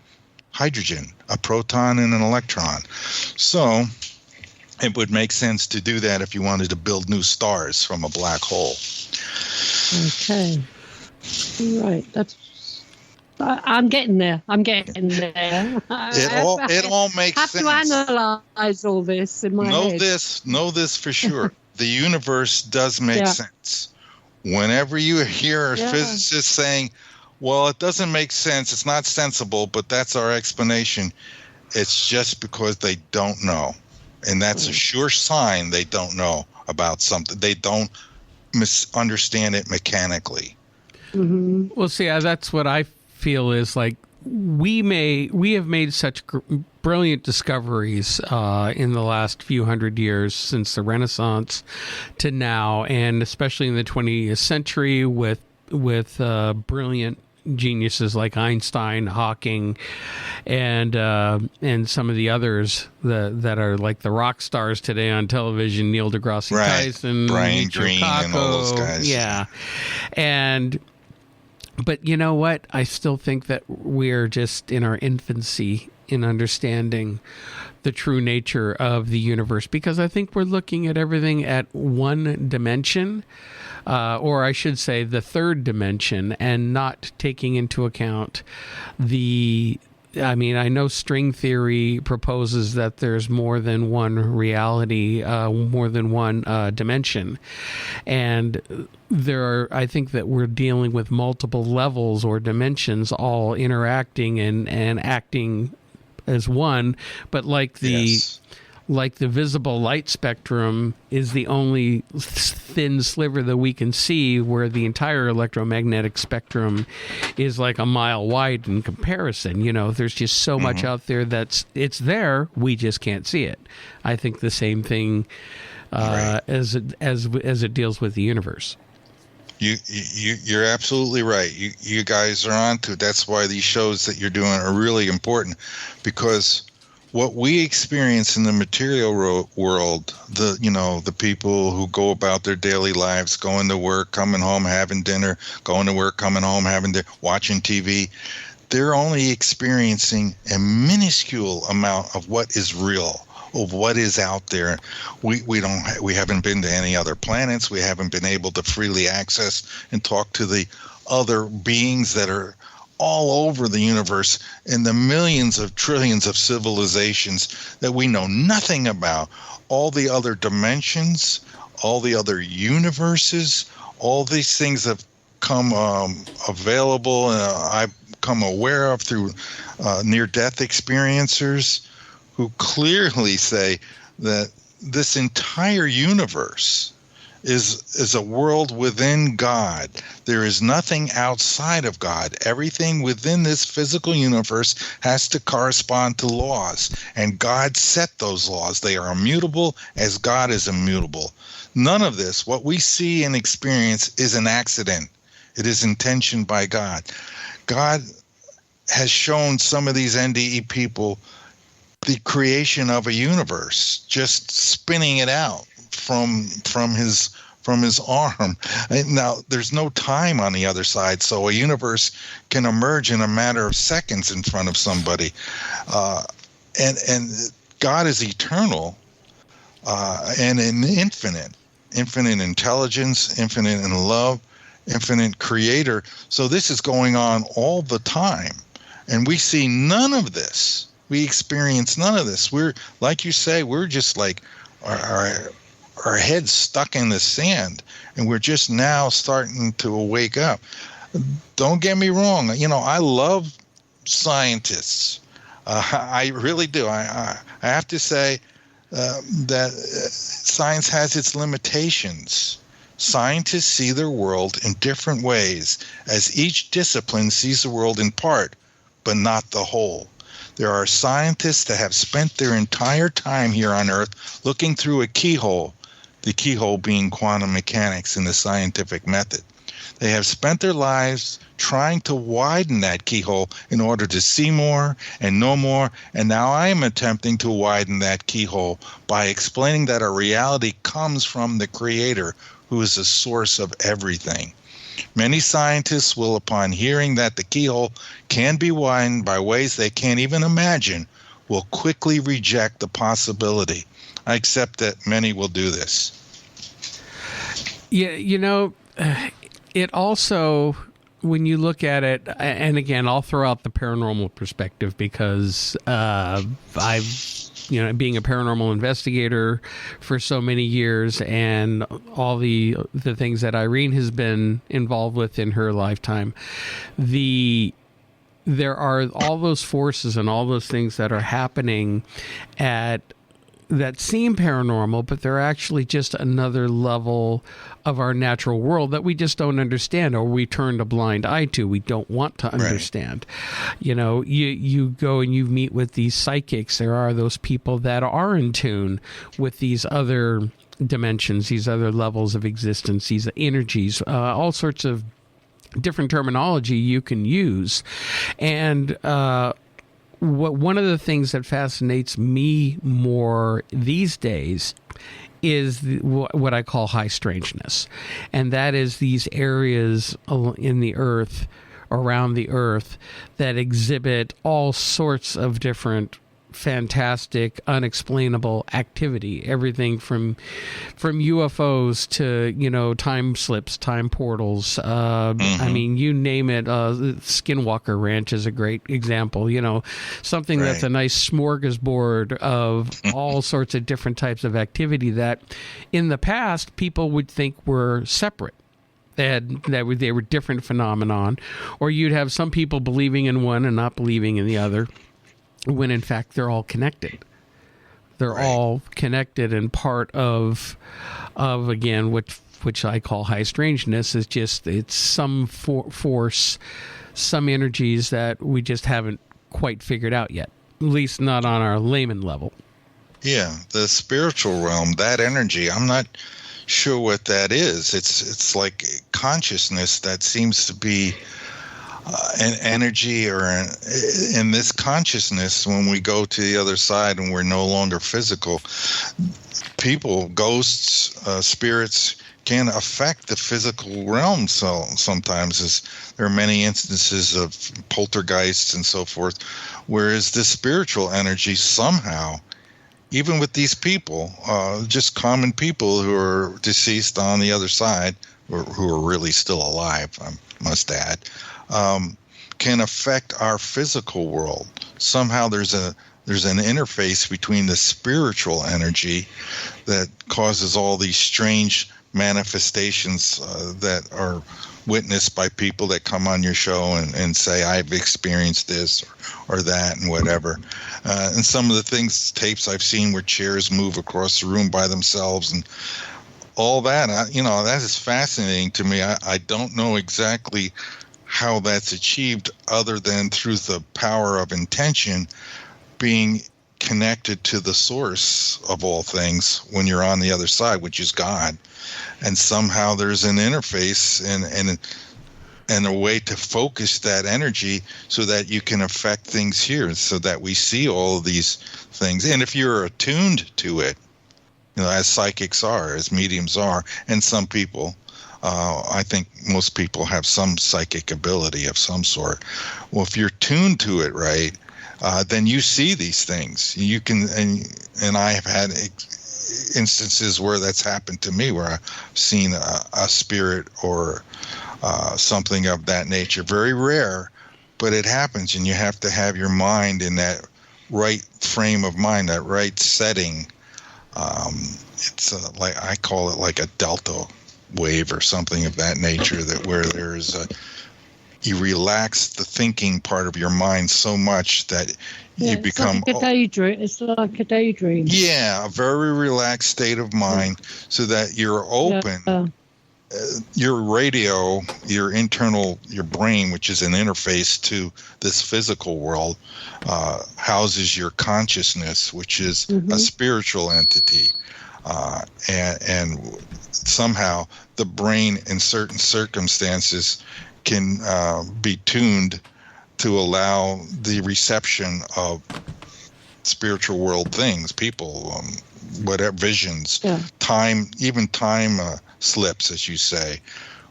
hydrogen, a proton and an electron. So it would make sense to do that if you wanted to build new stars from a black hole. Okay. Right. I'm getting there. It all makes sense. I have to analyze all this in my head. Know this for sure. The universe does make sense. Whenever you hear a physicist saying, well, it doesn't make sense, it's not sensible, but that's our explanation, it's just because they don't know. And that's a sure sign they don't know about something. They don't misunderstand it mechanically. Mm-hmm. Well, see, that's what I feel is like we have made such brilliant discoveries in the last few hundred years since the Renaissance to now, and especially in the 20th century with brilliant geniuses like Einstein, Hawking, and some of the others that are like the rock stars today on television, Neil deGrasse Tyson, Brian Greene, and all those guys. Yeah, but you know what? I still think that we're just in our infancy in understanding the true nature of the universe, because I think we're looking at everything at one dimension, or I should say the third dimension, and not taking into account I know string theory proposes that there's more than one reality, more than one dimension. And I think that we're dealing with multiple levels or dimensions all interacting and acting as one, but like the visible light spectrum is the only thin sliver that we can see, where the entire electromagnetic spectrum is like a mile wide in comparison. There's just so much out there it's there, we just can't see it. I think the same thing as it deals with the universe. You're absolutely right. You guys are on to it. That's why these shows that you're doing are really important, because what we experience in the material world, the people who go about their daily lives, going to work, coming home, having dinner, going to work, coming home, having dinner, watching TV, they're only experiencing a minuscule amount of what is real, of what is out there. We haven't been to any other planets. We haven't been able to freely access and talk to the other beings that are all over the universe, in the millions of trillions of civilizations that we know nothing about, all the other dimensions, all the other universes, all these things have come available, and I've come aware of through near-death experiencers who clearly say that this entire universe is a world within God. There is nothing outside of God. Everything within this physical universe has to correspond to laws, and God set those laws. They are immutable as God is immutable. None of this, what we see and experience, is an accident. It is intentioned by God. God has shown some of these NDE people the creation of a universe, just spinning it out from his arm. Now, there's no time on the other side, so a universe can emerge in a matter of seconds in front of somebody. And God is eternal and infinite intelligence, infinite in love, infinite creator. So this is going on all the time, and we see none of this. We experience none of this. We're, like you say, we're just like our heads stuck in the sand, and we're just now starting to wake up. Don't get me wrong. I love scientists. I really do. I have to say that science has its limitations. Scientists see their world in different ways, as each discipline sees the world in part, but not the whole. There are scientists that have spent their entire time here on Earth looking through a keyhole, the keyhole being quantum mechanics in the scientific method. They have spent their lives trying to widen that keyhole in order to see more and know more, and now I am attempting to widen that keyhole by explaining that our reality comes from the Creator, who is the source of everything. Many scientists will, upon hearing that the keyhole can be widened by ways they can't even imagine, will quickly reject the possibility. I accept that many will do this. Yeah, it also, when you look at it, and again, I'll throw out the paranormal perspective because being a paranormal investigator for so many years, and all the things that Irene has been involved with in her lifetime, there are all those forces and all those things that are happening that seem paranormal, but they're actually just another level of our natural world that we just don't understand, or we turned a blind eye to. We don't want to understand. Right. You go and you meet with these psychics. There are those people that are in tune with these other dimensions, these other levels of existence, these energies, all sorts of different terminology you can use. And one of the things that fascinates me more these days is what I call high strangeness. And that is these areas in the earth, around the earth, that exhibit all sorts of different fantastic, unexplainable activity. Everything from UFOs to, time slips, time portals. I mean, you name it. Skinwalker Ranch is a great example. Something that's a nice smorgasbord of all sorts of different types of activity that in the past people would think were separate. They were different phenomenon, or you'd have some people believing in one and not believing in the other, when in fact they're all connected. They're all connected, and part of again, which I call high strangeness, is just it's some force, some energies that we just haven't quite figured out yet, at least not on our layman level. Yeah, the spiritual realm, that energy, I'm not sure what that is. It's like consciousness that seems to be an energy, or in this consciousness, when we go to the other side and we're no longer physical, people, ghosts, spirits can affect the physical realm. So sometimes there are many instances of poltergeists and so forth, whereas the spiritual energy somehow, even with these people, just common people who are deceased on the other side, or who are really still alive, I must add, can affect our physical world. Somehow there's an interface between the spiritual energy that causes all these strange manifestations that are witnessed by people that come on your show and say, I've experienced this or that and whatever. And some of the tapes I've seen where chairs move across the room by themselves and all that, that is fascinating to me. I don't know exactly how that's achieved other than through the power of intention, being connected to the source of all things when you're on the other side, which is God. And somehow there's an interface and a way to focus that energy so that you can affect things here, so that we see all of these things. And if you're attuned to it, as psychics are, as mediums are, and some people, I think most people have some psychic ability of some sort. Well, if you're tuned to it right, then you see these things. You can, and I have had instances where that's happened to me, where I've seen a spirit or something of that nature. Very rare, but it happens, and you have to have your mind in that right frame of mind, that right setting. It's like, I call it like a delta wave or something of that nature, that where there's you relax the thinking part of your mind so much that you become like a daydream. It's like a daydream. Yeah, a very relaxed state of mind, so that you're open. Your radio, your brain, which is an interface to this physical world, houses your consciousness, which is a spiritual entity. And somehow the brain in certain circumstances can be tuned to allow the reception of spiritual world things, people, whatever, visions, time slips, as you say,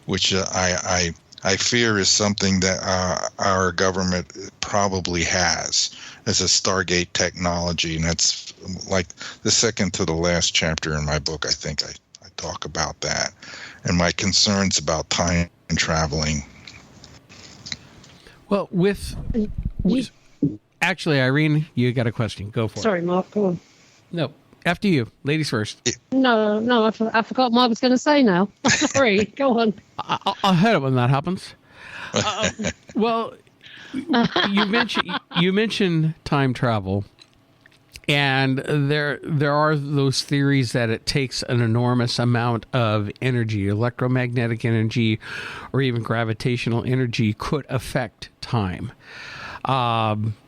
which I fear is something that our government probably has as a Stargate technology. And that's like the second to the last chapter in my book. I think I talk about that and my concerns about time and traveling. Well, actually, Irene, you got a question. Go for it. Sorry, Mark, go on. No, after you. Ladies first. No, I forgot what I was going to say now. Sorry, go on. I'll head it when that happens. Well, you mentioned time travel, and there are those theories that it takes an enormous amount of energy, electromagnetic energy, or even gravitational energy could affect time.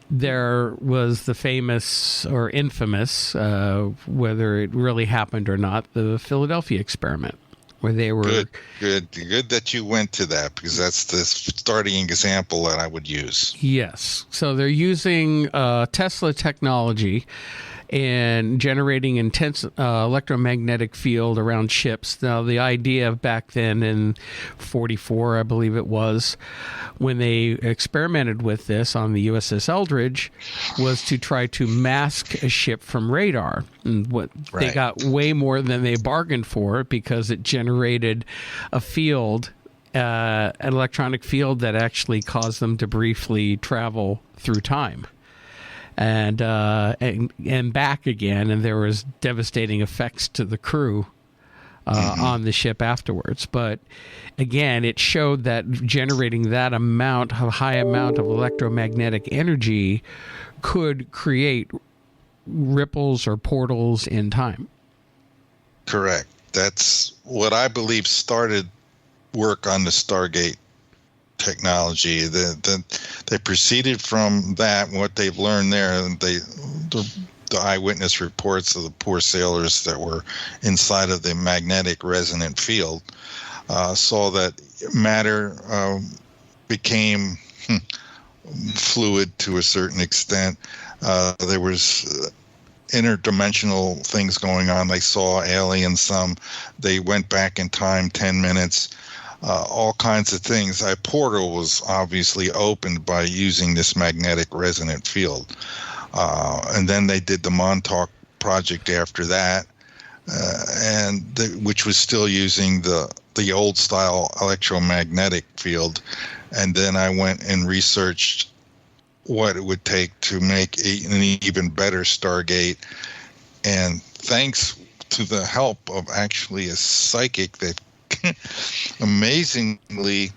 There was the famous or infamous, whether it really happened or not, the Philadelphia experiment, where they were... Good that you went to that, because that's the starting example that I would use. Yes. So they're using Tesla technology and generating intense electromagnetic field around ships. Now, the idea back then in 44, I believe it was, when they experimented with this on the USS Eldridge, was to try to mask a ship from radar. And they got way more than they bargained for, because it generated a field, an electronic field that actually caused them to briefly travel through time. And back again, and there was devastating effects to the crew on the ship afterwards. But again, it showed that generating that high amount of electromagnetic energy could create ripples or portals in time. Correct. That's what I believe started work on the Stargate technology. They proceeded from that, what they've learned there, the eyewitness reports of the poor sailors that were inside of the magnetic resonant field saw that matter became fluid to a certain extent. There was interdimensional things going on. They saw aliens. They went back in time 10 minutes. All kinds of things. A portal was obviously opened by using this magnetic resonant field. And then they did the Montauk project after that, which was still using the old style electromagnetic field. And then I went and researched what it would take to make an even better Stargate. And thanks to the help of actually a psychic that amazingly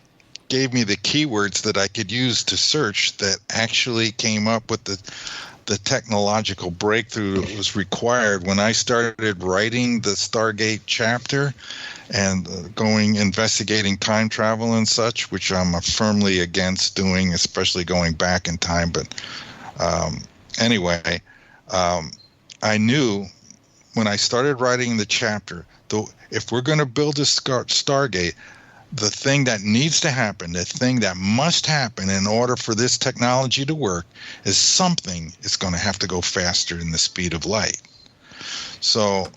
gave me the keywords that I could use to search, that actually came up with the technological breakthrough that was required when I started writing the Stargate chapter and investigating time travel and such, which I'm firmly against doing, especially going back in time. But anyway, I knew when I started writing the chapter, if we're going to build a Stargate, the thing that needs to happen, the thing that must happen in order for this technology to work, is something is going to have to go faster than the speed of light. So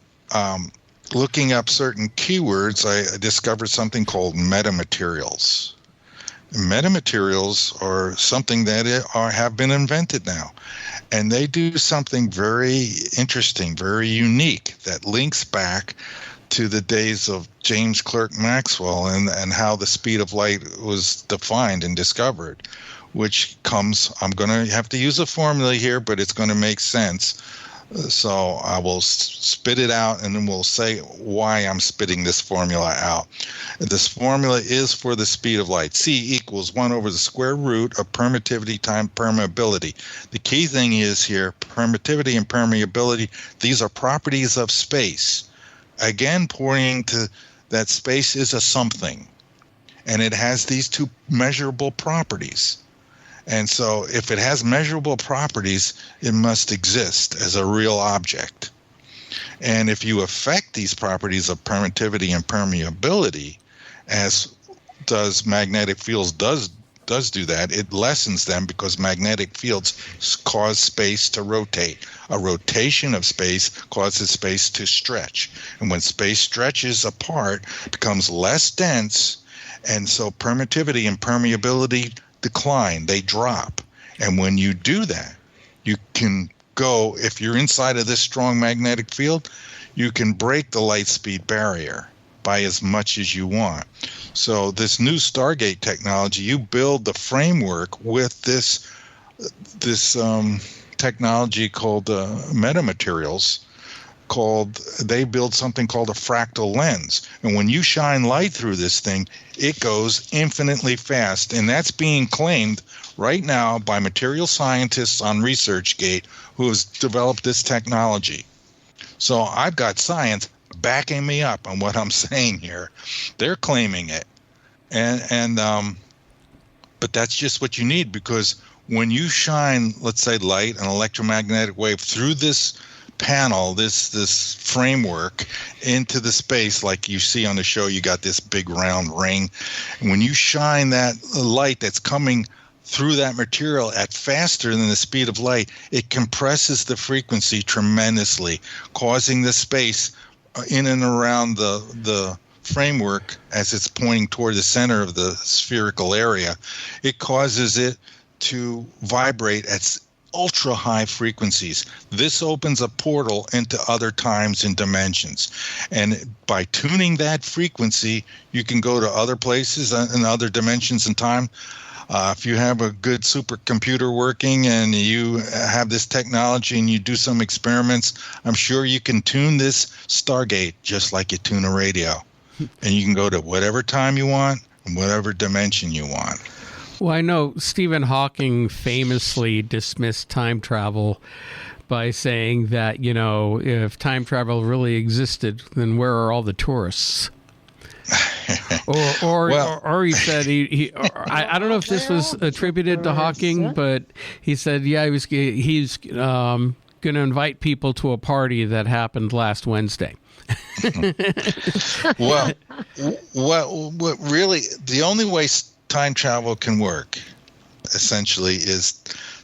looking up certain keywords, I discovered something called metamaterials. Metamaterials are something that have been invented now. And they do something very interesting, very unique, that links back to the days of James Clerk Maxwell and how the speed of light was defined and discovered, which comes, I'm going to have to use a formula here, but it's going to make sense. So I will spit it out, and then we'll say why I'm spitting this formula out. This formula is for the speed of light. C equals 1 over the square root of permittivity times permeability. The key thing is here, permittivity and permeability, these are properties of space. Again, pointing to that space is a something, and it has these two measurable properties. And so if it has measurable properties, it must exist as a real object. And if you affect these properties of permittivity and permeability, as does magnetic fields does do that, it lessens them, because magnetic fields cause space to rotate. A rotation of space causes space to stretch. And when space stretches apart, it becomes less dense, and so permittivity and permeability decline, they drop. And when you do that, you can go, if you're inside of this strong magnetic field, you can break the light speed barrier by as much as you want. So this new Stargate technology, you build the framework with this technology called metamaterials. They build something called a fractal lens, and when you shine light through this thing, it goes infinitely fast, and that's being claimed right now by material scientists on ResearchGate who has developed this technology. So I've got science backing me up on what I'm saying here. They're claiming it, and but that's just what you need, because when you shine, let's say, light, an electromagnetic wave through this panel, this framework into the space, like you see on the show, you got this big round ring, and when you shine that light that's coming through that material at faster than the speed of light, it compresses the frequency tremendously, causing the space in and around the framework, as it's pointing toward the center of the spherical area, it causes it to vibrate at ultra high frequencies. This opens a portal into other times and dimensions. And by tuning that frequency, you can go to other places and other dimensions in time. If you have a good supercomputer working and you have this technology and you do some experiments, I'm sure you can tune this Stargate just like you tune a radio. And you can go to whatever time you want and whatever dimension you want. Well, I know Stephen Hawking famously dismissed time travel by saying that, if time travel really existed, then where are all the tourists? Or he said I don't know if this was attributed to Hawking, but he said he's going to invite people to a party that happened last Wednesday. Well, really, the only way time travel can work, essentially, is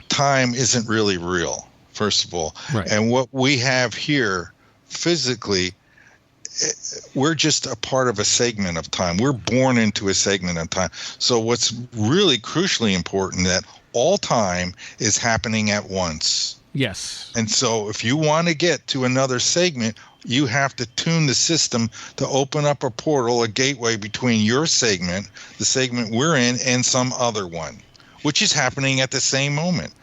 time isn't really real, first of all. Right. And what we have here physically, we're just a part of a segment of time. We're born into a segment of time. So what's really crucially important, that all time is happening at once. Yes. And so if you want to get to another segment, you have to tune the system to open up a portal, a gateway between your segment, the segment we're in, and some other one, which is happening at the same moment.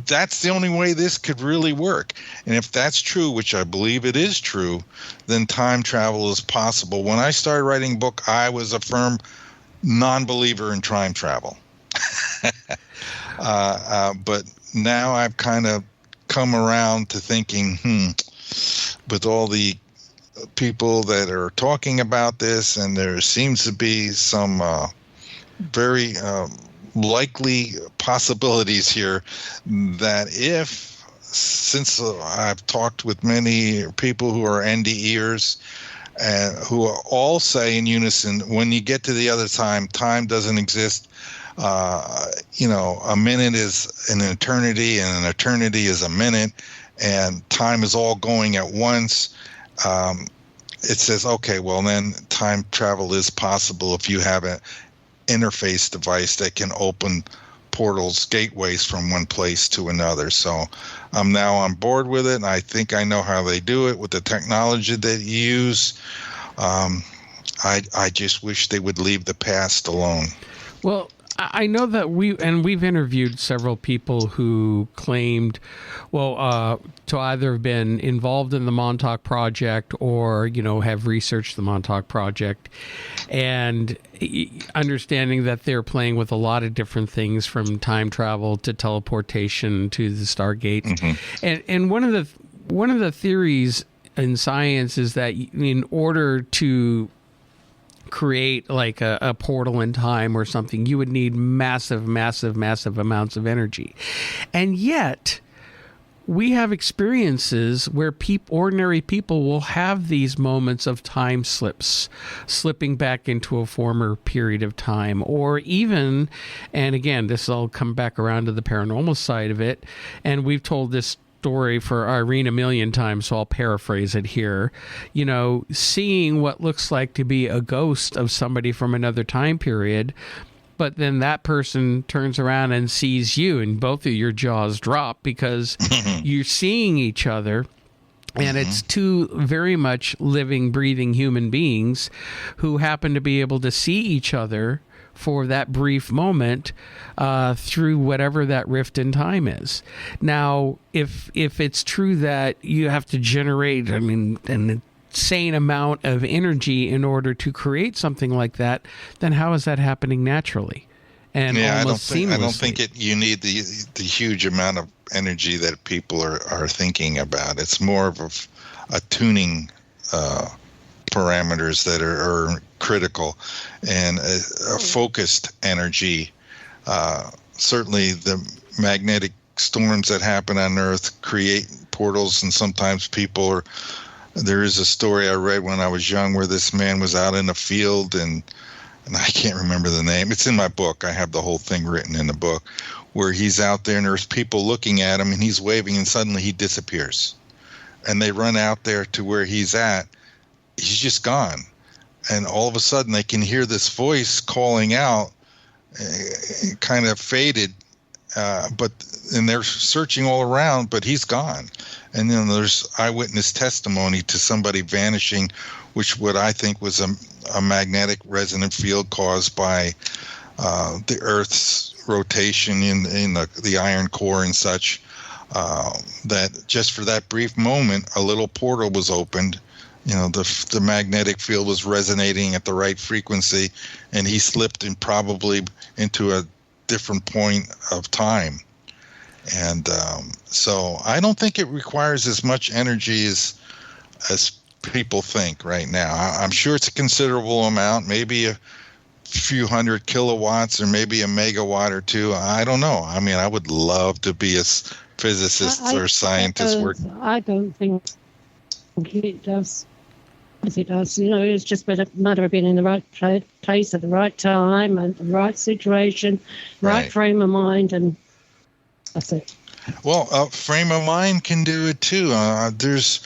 That's the only way this could really work. And if that's true, which I believe it is true, then time travel is possible. When I started writing a book, I was a firm non-believer in time travel. But now I've kind of come around to thinking, with all the people that are talking about this, and there seems to be some very likely possibilities here that since I've talked with many people who are NDEers, who all say in unison, when you get to the other time doesn't exist. A minute is an eternity, and an eternity is a minute, and time is all going at once. It says, okay, well, then time travel is possible if you have an interface device that can open portals, gateways from one place to another. So I'm now on board with it, and I think I know how they do it with the technology they use. I just wish they would leave the past alone. Well, I know that we've interviewed several people who claimed, to either have been involved in the Montauk Project or, have researched the Montauk Project, and understanding that they're playing with a lot of different things, from time travel to teleportation to the Stargate. Mm-hmm. And one of the theories in science is that in order to create like a portal in time or something, you would need massive amounts of energy. And yet we have experiences where ordinary people will have these moments of time slipping back into a former period of time, or even, and again, this will come back around to the paranormal side of it, and we've told this story for Irene a million times, so I'll paraphrase it here. Seeing what looks like to be a ghost of somebody from another time period, but then that person turns around and sees you, and both of your jaws drop because you're seeing each other. And it's two very much living, breathing human beings who happen to be able to see each other for that brief moment through whatever that rift in time is. Now, if it's true that you have to generate, an insane amount of energy in order to create something like that, then how is that happening naturally? And almost seamlessly? I don't think you need the huge amount of energy that people are thinking about. It's more of a tuning parameters that are critical, and a focused energy. Certainly the magnetic storms that happen on Earth create portals, and sometimes there is a story I read when I was young where this man was out in a field, and I can't remember the name. It's in my book. I have the whole thing written in the book, where he's out there and there's people looking at him and he's waving, and suddenly he disappears. And they run out there to where he's at. He's just gone. And all of a sudden they can hear this voice calling out, kind of faded, and they're searching all around, but he's gone. And then there's eyewitness testimony to somebody vanishing, which what I think was a magnetic resonant field caused by the Earth's rotation in the iron core and such, that just for that brief moment, a little portal was opened. The magnetic field was resonating at the right frequency, and he slipped probably into a different point of time. And so I don't think it requires as much energy as people think right now. I'm sure it's a considerable amount, maybe a few hundred kilowatts or maybe a megawatt or two. I don't know. I would love to be a physicist or scientist. I don't think it does. As it does, it's just a matter of being in the right place at the right time and the right situation, right frame of mind, and that's it. Well, frame of mind can do it too. There's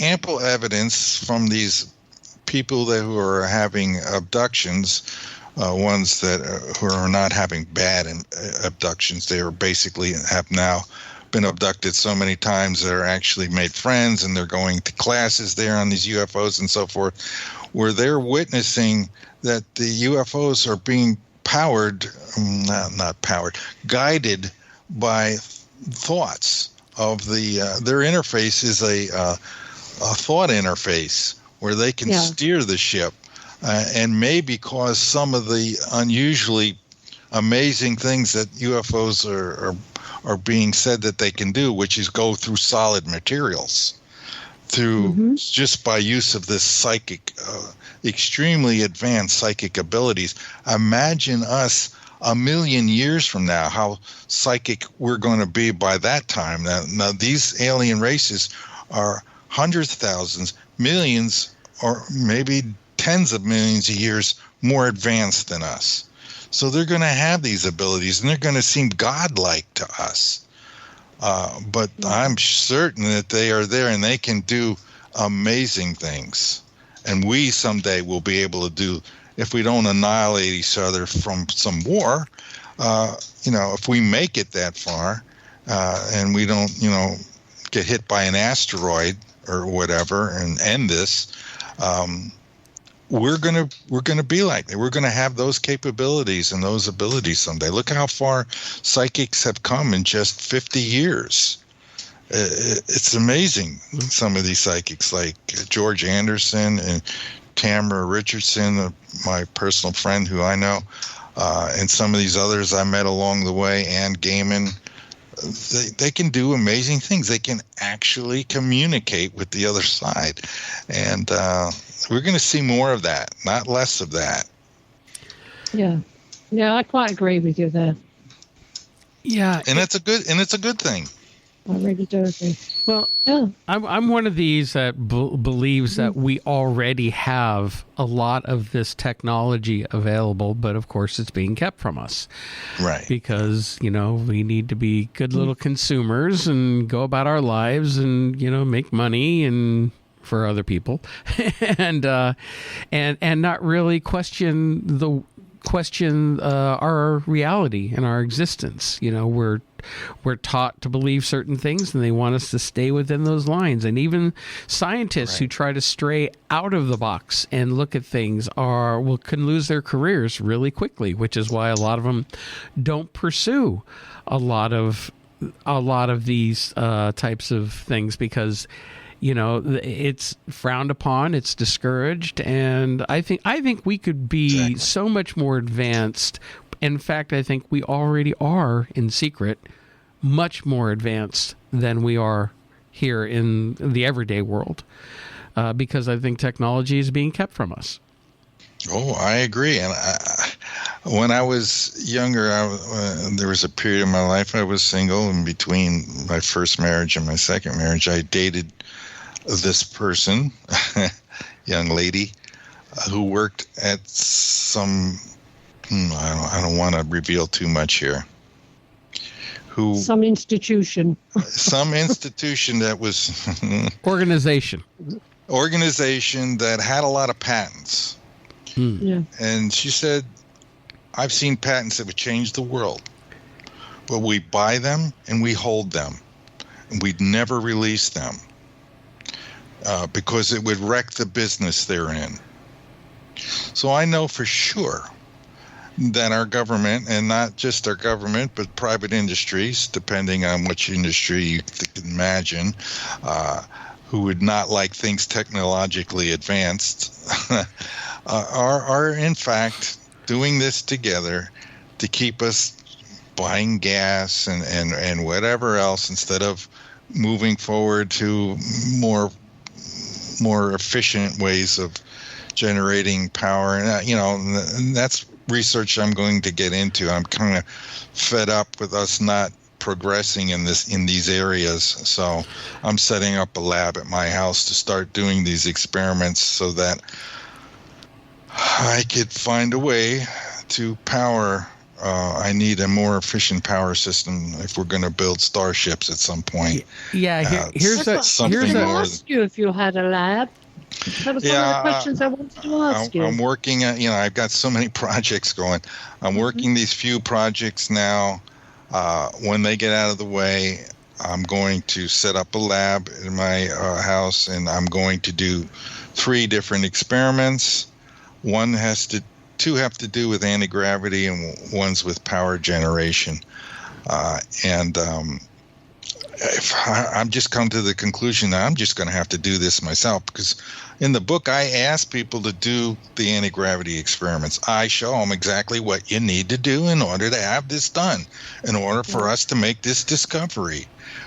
ample evidence from these people who are having abductions, ones who are not having bad abductions. They are basically have now been abducted so many times they're actually made friends, and they're going to classes there on these UFOs and so forth, where they're witnessing that the UFOs are being guided by thoughts of their interface is a thought interface where they can steer the ship and maybe cause some of the unusually amazing things that UFOs are being said that they can do, which is go through solid materials through just by use of this psychic, extremely advanced psychic abilities. Imagine us a million years from now, how psychic we're going to be by that time. Now these alien races are hundreds of thousands, millions, or maybe tens of millions of years more advanced than us. So they're going to have these abilities, and they're going to seem godlike to us. But I'm certain that they are there, and they can do amazing things. And we someday will be able to do, if we don't annihilate each other from some war, if we make it that far, and we don't, get hit by an asteroid or whatever and end this, we're gonna be like that. We're gonna have those capabilities and those abilities someday. Look how far psychics have come in just 50 years. It's amazing. Some of these psychics, like George Anderson and Tamara Richardson, my personal friend who I know, and some of these others I met along the way, Ann Gaiman, they can do amazing things. They can actually communicate with the other side. And we're going to see more of that, not less of that. Yeah. Yeah, I quite agree with you there. Yeah. And it's a good thing. I really do agree. Well, I'm one of these that believes that we already have a lot of this technology available, but of course it's being kept from us. Right. Because, we need to be good little consumers and go about our lives and, make money and for other people and not really question our reality and our existence. We're taught to believe certain things, and they want us to stay within those lines. And even scientists who try to stray out of the box and look at things can lose their careers really quickly, which is why a lot of them don't pursue a lot of these types of things, because it's frowned upon, it's discouraged, and I think we could be so much more advanced. In fact, I think we already are, in secret, much more advanced than we are here in the everyday world, because I think technology is being kept from us. Oh, I agree. And when I was younger, there was a period of my life I was single, and between my first marriage and my second marriage, I dated this person, young lady, who worked at some, I don't want to reveal too much here. Some institution. Some institution that was organization that had a lot of patents. Yeah. And she said, I've seen patents that would change the world, but we buy them and we hold them, and we'd never release them because it would wreck the business they're in. So I know for sure that our government, and not just our government, but private industries, depending on which industry you can imagine, who would not like things technologically advanced, are in fact doing this together to keep us buying gas and whatever else, instead of moving forward to more efficient ways of generating power. And that's research I'm going to get into. I'm kind of fed up with us not progressing in these areas. So I'm setting up a lab at my house to start doing these experiments so that I could find a way to power. I need a more efficient power system if we're going to build starships at some point. Yeah, here's I was going to ask you if you had a lab. That was one of the questions I wanted to ask you. I'm working at, I've got so many projects going. I'm working these few projects now. When they get out of the way, I'm going to set up a lab in my house, and I'm going to do 3 different experiments. One has to two have to do with anti-gravity and one's with power generation. I'm just come to the conclusion that I'm just going to have to do this myself, because in the book I ask people to do the anti-gravity experiments. I show them exactly what you need to do in order to have this done, in order for us to make this discovery.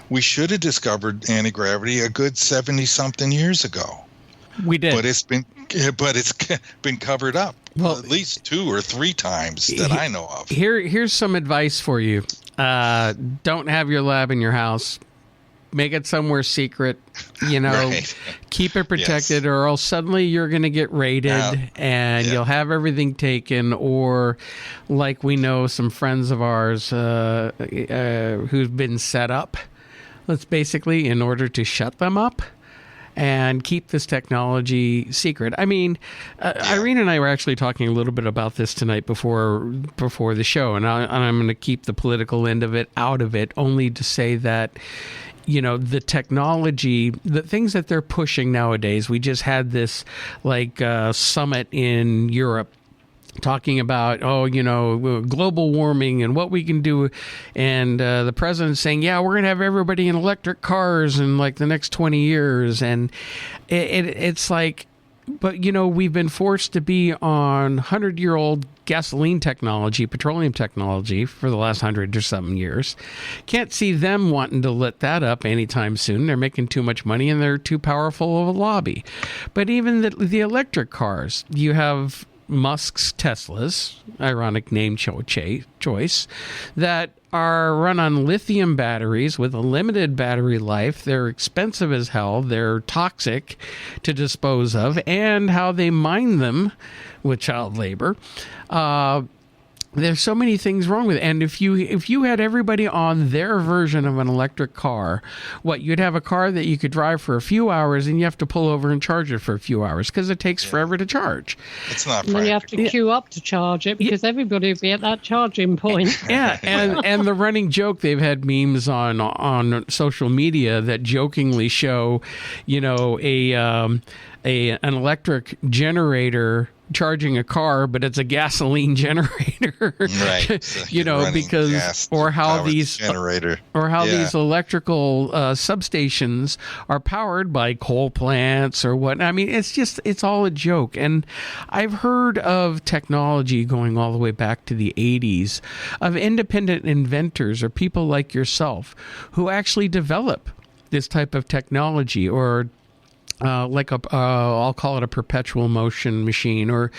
We should have discovered anti-gravity a good 70-something years ago. We did. But it's been covered up at least 2 or 3 times that I know of. Here's some advice for you. Don't have your lab in your house. Make it somewhere secret, Right. Keep it protected, or else suddenly you're going to get raided and you'll have everything taken, or like we know some friends of ours who've been set up, let's basically, in order to shut them up and keep this technology secret. I mean, Irene and I were actually talking a little bit about this tonight before the show, and I'm going to keep the political end of it out of it, only to say that, the technology, the things that they're pushing nowadays. We just had this summit in Europe talking about, global warming and what we can do. And the president saying, we're going to have everybody in electric cars in the next 20 years. And it's like, but, we've been forced to be on 100-year-old gasoline technology, petroleum technology for the last 100 or something years. Can't see them wanting to let that up anytime soon. They're making too much money and they're too powerful of a lobby. But even the electric cars, you have Musk's Teslas, ironic name choice, that are run on lithium batteries with a limited battery life. They're expensive as hell. They're toxic to dispose of, and how they mine them with child labor. There's so many things wrong with it. And if you had everybody on their version of an electric car, you'd have a car that you could drive for a few hours and you have to pull over and charge it for a few hours because it takes forever to charge. It's not practical. And then you have to queue up to charge it because everybody would be at that charging point. And the running joke, they've had memes on social media that jokingly show, an electric generator charging a car, but it's a gasoline generator, right? So because or how these electrical substations are powered by coal plants or what. I mean, it's all a joke. And I've heard of technology going all the way back to the 80s of independent inventors or people like yourself who actually develop this type of technology, or I'll call it a perpetual motion machine, or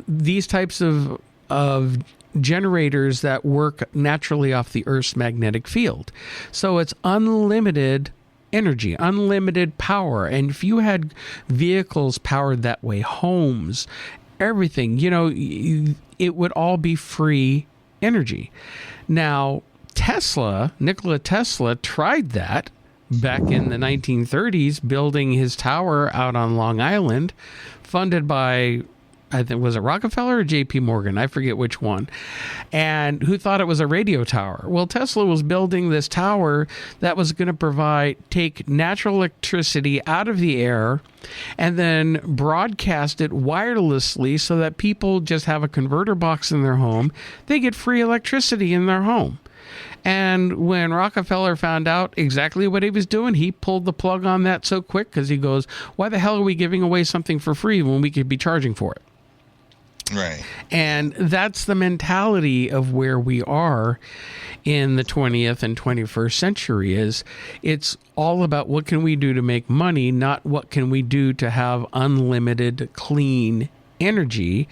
these types of generators that work naturally off the Earth's magnetic field. So it's unlimited energy, unlimited power. And if you had vehicles powered that way, homes, everything, it would all be free energy. Now, Nikola Tesla tried that back in the 1930s, building his tower out on Long Island, funded by, I think, was it Rockefeller or J.P. Morgan? I forget which one. And who thought it was a radio tower? Well, Tesla was building this tower that was going to take natural electricity out of the air and then broadcast it wirelessly so that people just have a converter box in their home. They get free electricity in their home. And when Rockefeller found out exactly what he was doing, he pulled the plug on that so quick, because he goes, why the hell are we giving away something for free when we could be charging for it? Right. And that's the mentality of where we are in the 20th and 21st century. It's all about what can we do to make money, not what can we do to have unlimited clean energy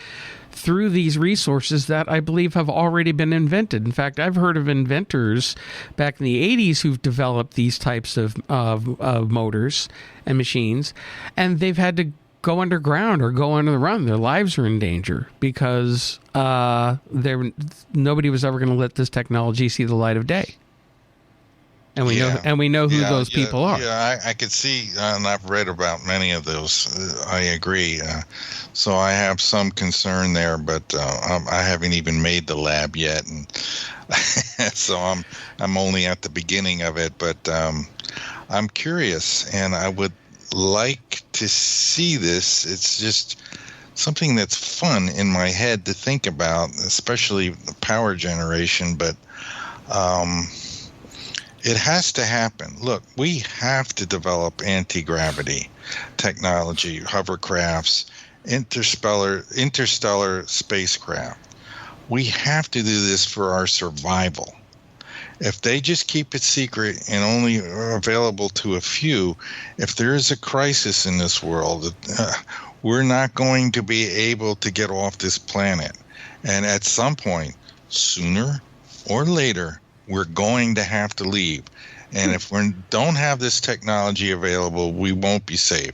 through these resources that I believe have already been invented. In fact, I've heard of inventors back in the 80s who've developed these types of motors and machines, and they've had to go underground or go under the run. Their lives are in danger because nobody was ever going to let this technology see the light of day. And we know who those people are. Yeah, I could see, and I've read about many of those. I agree. So I have some concern there, but I haven't even made the lab yet, and so I'm only at the beginning of it. But I'm curious, and I would like to see this. It's just something that's fun in my head to think about, especially power generation, but it has to happen. Look, we have to develop anti-gravity technology, hovercrafts, interstellar spacecraft. We have to do this for our survival. If they just keep it secret and only available to a few, if there is a crisis in this world, we're not going to be able to get off this planet. And at some point, sooner or later, we're going to have to leave. And if we don't have this technology available, we won't be safe.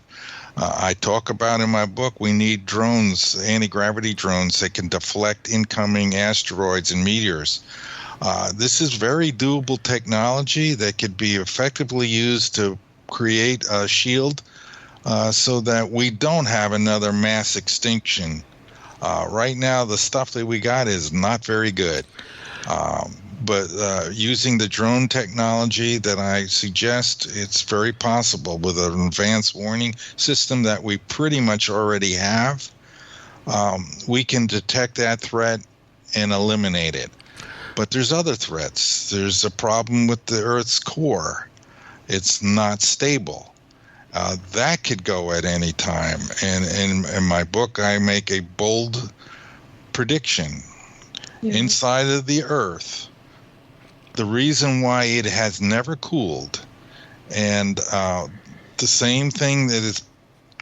I talk about in my book, we need drones, anti-gravity drones that can deflect incoming asteroids and meteors. This is very doable technology that could be effectively used to create a shield so that we don't have another mass extinction. Right now, the stuff that we got is not very good. But using the drone technology that I suggest, it's very possible with an advanced warning system that we pretty much already have. We can detect that threat and eliminate it. But there's other threats. There's a problem with the Earth's core. It's not stable. That could go at any time. And in my book, I make a bold prediction. Inside of the Earth, the reason why it has never cooled, and the same thing that has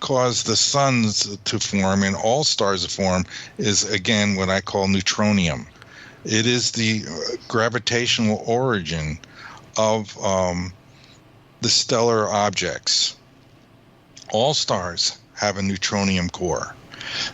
caused the suns to form and all stars to form is, again, what I call neutronium. It is the gravitational origin of the stellar objects. All stars have a neutronium core.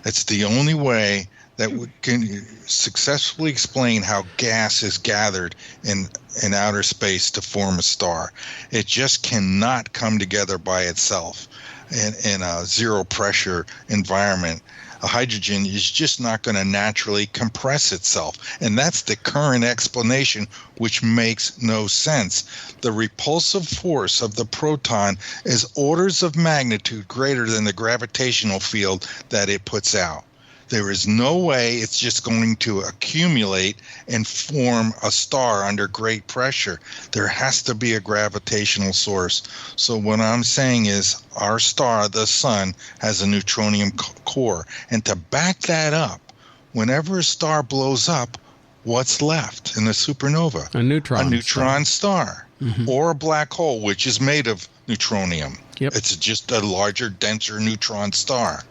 It's the only way that we can successfully explain how gas is gathered in outer space to form a star. It just cannot come together by itself in a zero pressure environment. Hydrogen is just not going to naturally compress itself. And that's the current explanation, which makes no sense. The repulsive force of the proton is orders of magnitude greater than the gravitational field that it puts out. There is no way it's just going to accumulate and form a star under great pressure. There has to be a gravitational source. So what I'm saying is our star, the sun, has a neutronium core. And to back that up, whenever a star blows up, what's left in a supernova? A neutron star. Mm-hmm. Or a black hole, which is made of neutronium. Yep. It's just a larger, denser neutron star.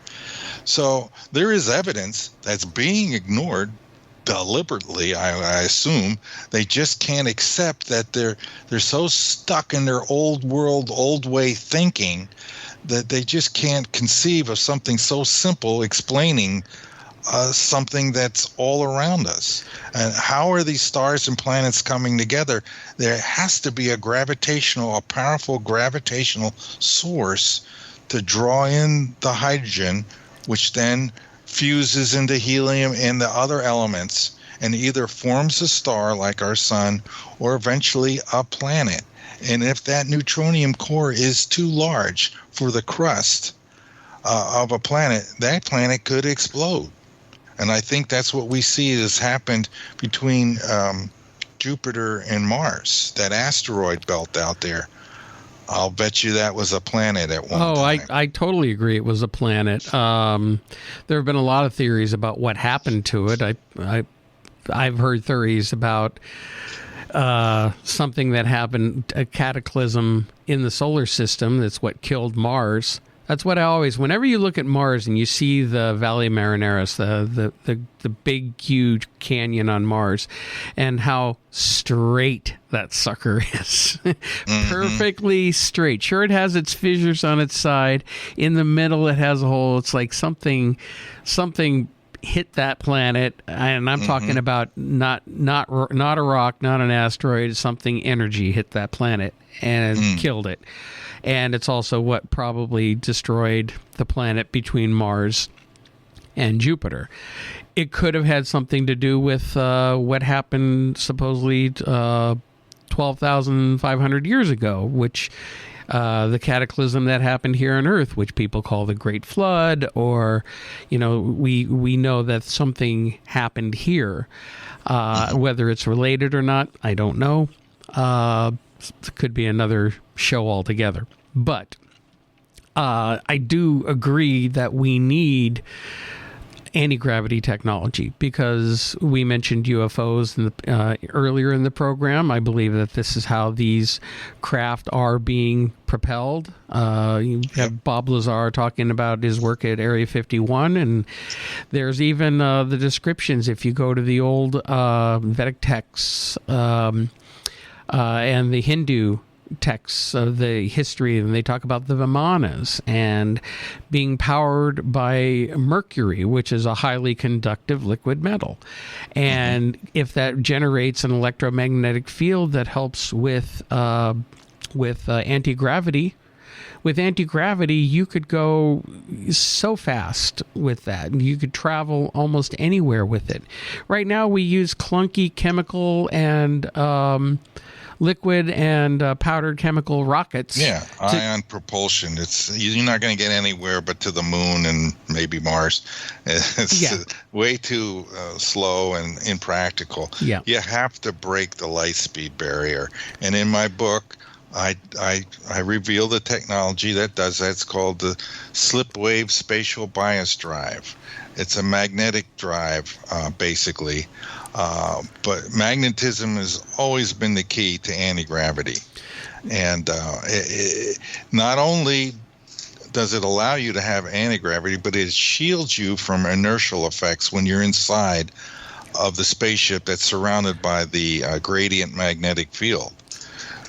So there is evidence that's being ignored deliberately, I assume. They just can't accept that they're so stuck in their old world, old way thinking that they just can't conceive of something so simple explaining something that's all around us. And how are these stars and planets coming together? There has to be a powerful gravitational source to draw in the hydrogen, which then fuses into helium and the other elements and either forms a star like our sun or eventually a planet. And if that neutronium core is too large for the crust of a planet, that planet could explode. And I think that's what we see has happened between Jupiter and Mars, that asteroid belt out there. I'll bet you that was a planet at one time. I totally agree it was a planet. There have been a lot of theories about what happened to it. I've heard theories about something that happened, a cataclysm in the solar system. That's what killed Mars. That's what I always, whenever you look at Mars and you see the Valley Marineris, the big, huge canyon on Mars, and how straight that sucker is. Mm-hmm. Perfectly straight. Sure, it has its fissures on its side. In the middle, it has a hole. It's like something hit that planet, and I'm talking about not a rock, not an asteroid, something energy hit that planet and killed it. And it's also what probably destroyed the planet between Mars and Jupiter. It could have had something to do with what happened supposedly 12,500 years ago, which the cataclysm that happened here on Earth, which people call the Great Flood, or, we know that something happened here. Whether it's related or not, I don't know. It could be another show altogether. But I do agree that we need anti-gravity technology, because we mentioned UFOs earlier in the program. I believe that this is how these craft are being propelled. You have Bob Lazar talking about his work at Area 51, and there's even the descriptions, if you go to the old Vedic texts and the Hindu texts of the history, and they talk about the Vimanas and being powered by mercury, which is a highly conductive liquid metal. And if that generates an electromagnetic field that helps with anti-gravity, you could go so fast with that. You could travel almost anywhere with it. Right now we use clunky chemical and liquid and powdered chemical rockets. Yeah, ion propulsion. You're not going to get anywhere but to the moon and maybe Mars. It's way too slow and impractical. Yeah. You have to break the light speed barrier. And in my book, I reveal the technology that does that. It's called the slip wave spatial bias drive. It's a magnetic drive, basically. But magnetism has always been the key to anti-gravity. And not only does it allow you to have anti-gravity, but it shields you from inertial effects when you're inside of the spaceship that's surrounded by the gradient magnetic field.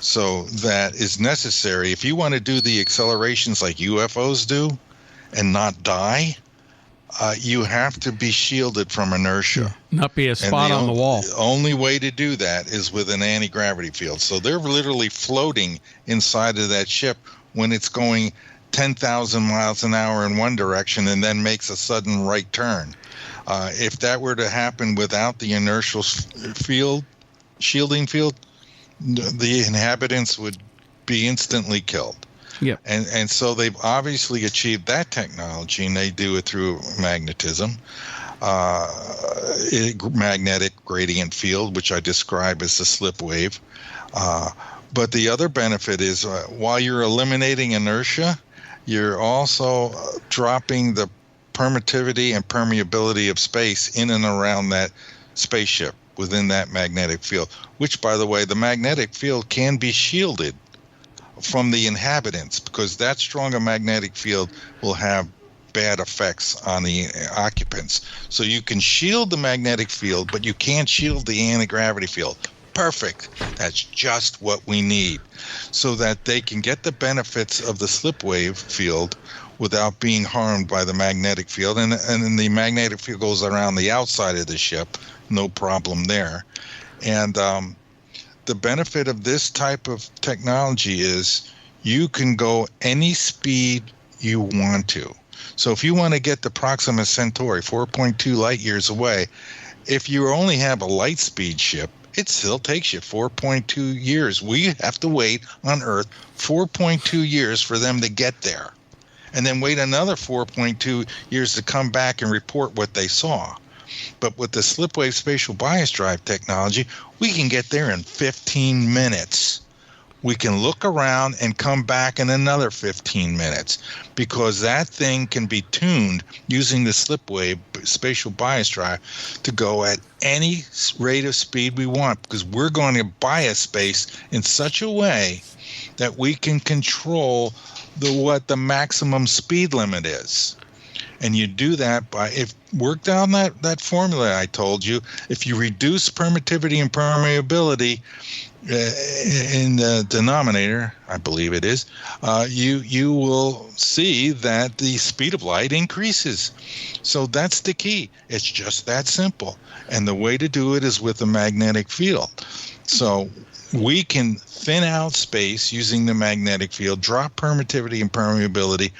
So that is necessary. If you want to do the accelerations like UFOs do and not die, you have to be shielded from inertia. Not be a spot on the wall. The only way to do that is with an anti-gravity field. So they're literally floating inside of that ship when it's going 10,000 miles an hour in one direction and then makes a sudden right turn. If that were to happen without the inertial shielding field, the inhabitants would be instantly killed. Yeah. And so they've obviously achieved that technology, and they do it through magnetism, magnetic gradient field, which I describe as the slip wave. But the other benefit is while you're eliminating inertia, you're also dropping the permittivity and permeability of space in and around that spaceship within that magnetic field, which, by the way, the magnetic field can be shielded from the inhabitants, because that stronger magnetic field will have bad effects on the occupants. So you can shield the magnetic field, but you can't shield the anti-gravity field. Perfect. That's just what we need, so that they can get the benefits of the slip wave field without being harmed by the magnetic field. And then the magnetic field goes around the outside of the ship, no problem there. And the benefit of this type of technology is you can go any speed you want to. So if you want to get to Proxima Centauri, 4.2 light years away, if you only have a light speed ship, it still takes you 4.2 years. We have to wait on Earth 4.2 years for them to get there, and then wait another 4.2 years to come back and report what they saw. But with the slipwave spatial bias drive technology, we can get there in 15 minutes. We can look around and come back in another 15 minutes, because that thing can be tuned using the slipwave spatial bias drive to go at any rate of speed we want, because we're going to bias space in such a way that we can control what the maximum speed limit is. And you do that by, if work down that formula I told you, if you reduce permittivity and permeability in the denominator, I believe it is, you will see that the speed of light increases. So that's the key. It's just that simple. And the way to do it is with a magnetic field. So we can thin out space using the magnetic field, drop permittivity and permeability,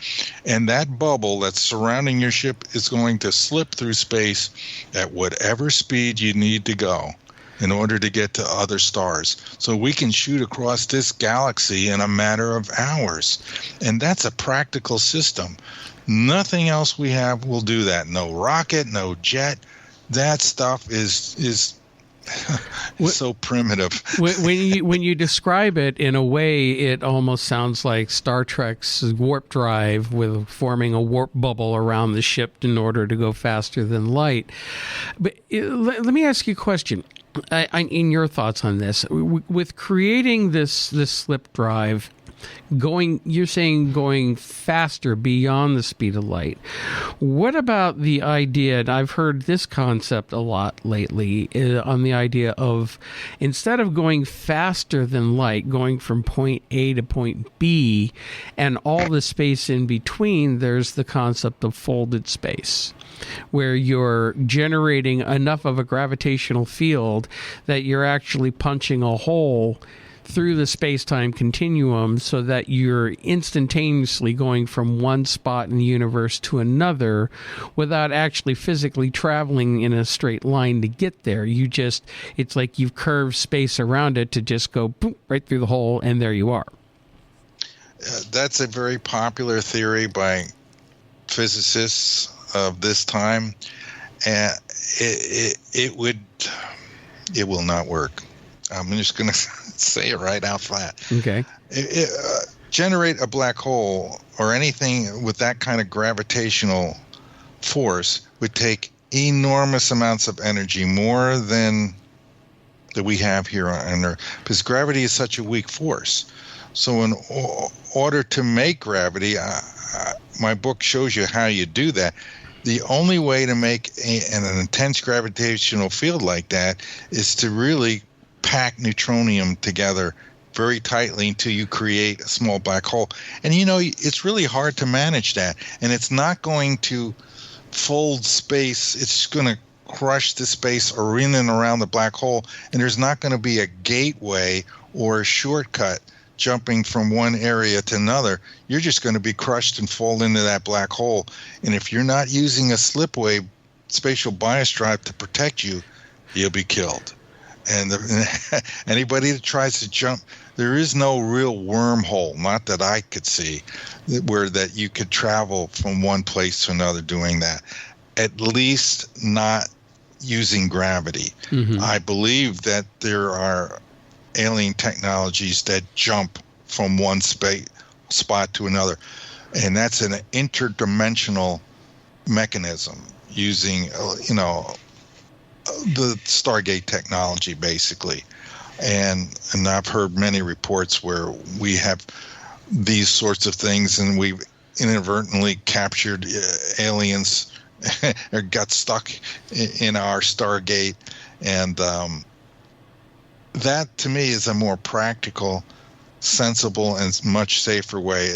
and that bubble that's surrounding your ship is going to slip through space at whatever speed you need to go. in order to get to other stars. So we can shoot across this galaxy in a matter of hours. And that's a practical system. Nothing else we have will do that. No rocket, no jet. That stuff is so primitive. when you describe it in a way, it almost sounds like Star Trek's warp drive, with forming a warp bubble around the ship in order to go faster than light. But let me ask you a question. In your thoughts on this, with creating this slip drive, you're saying going faster beyond the speed of light. What about the idea, and I've heard this concept a lot lately, on the idea of, instead of going faster than light, going from point A to point B and all the space in between, there's the concept of folded space, where you're generating enough of a gravitational field that you're actually punching a hole through the space-time continuum, so that you're instantaneously going from one spot in the universe to another without actually physically traveling in a straight line to get there. It's like you've curved space around it to just go boom, right through the hole, and there you are. That's a very popular theory by physicists of this time, and it will not work. I'm just going to say it right out flat. Okay. Generate a black hole or anything with that kind of gravitational force would take enormous amounts of energy, more than that we have here on Earth, because gravity is such a weak force. So in order to make gravity, my book shows you how you do that. The only way to make an intense gravitational field like that is to really pack neutronium together very tightly until you create a small black hole. And it's really hard to manage that. And it's not going to fold space. It's going to crush the space or in and around the black hole. And there's not going to be a gateway or a shortcut jumping from one area to another. You're just going to be crushed and fall into that black hole. And if you're not using a slipway spatial bias drive to protect you, you'll be killed. And anybody that tries to jump, there is no real wormhole, not that I could see, where that you could travel from one place to another doing that. At least not using gravity. Mm-hmm. I believe that there are alien technologies that jump from one spot to another, and that's an interdimensional mechanism using the Stargate technology, basically. And I've heard many reports where we have these sorts of things, and we've inadvertently captured aliens or got stuck in our Stargate. And that, to me, is a more practical, sensible, and much safer way.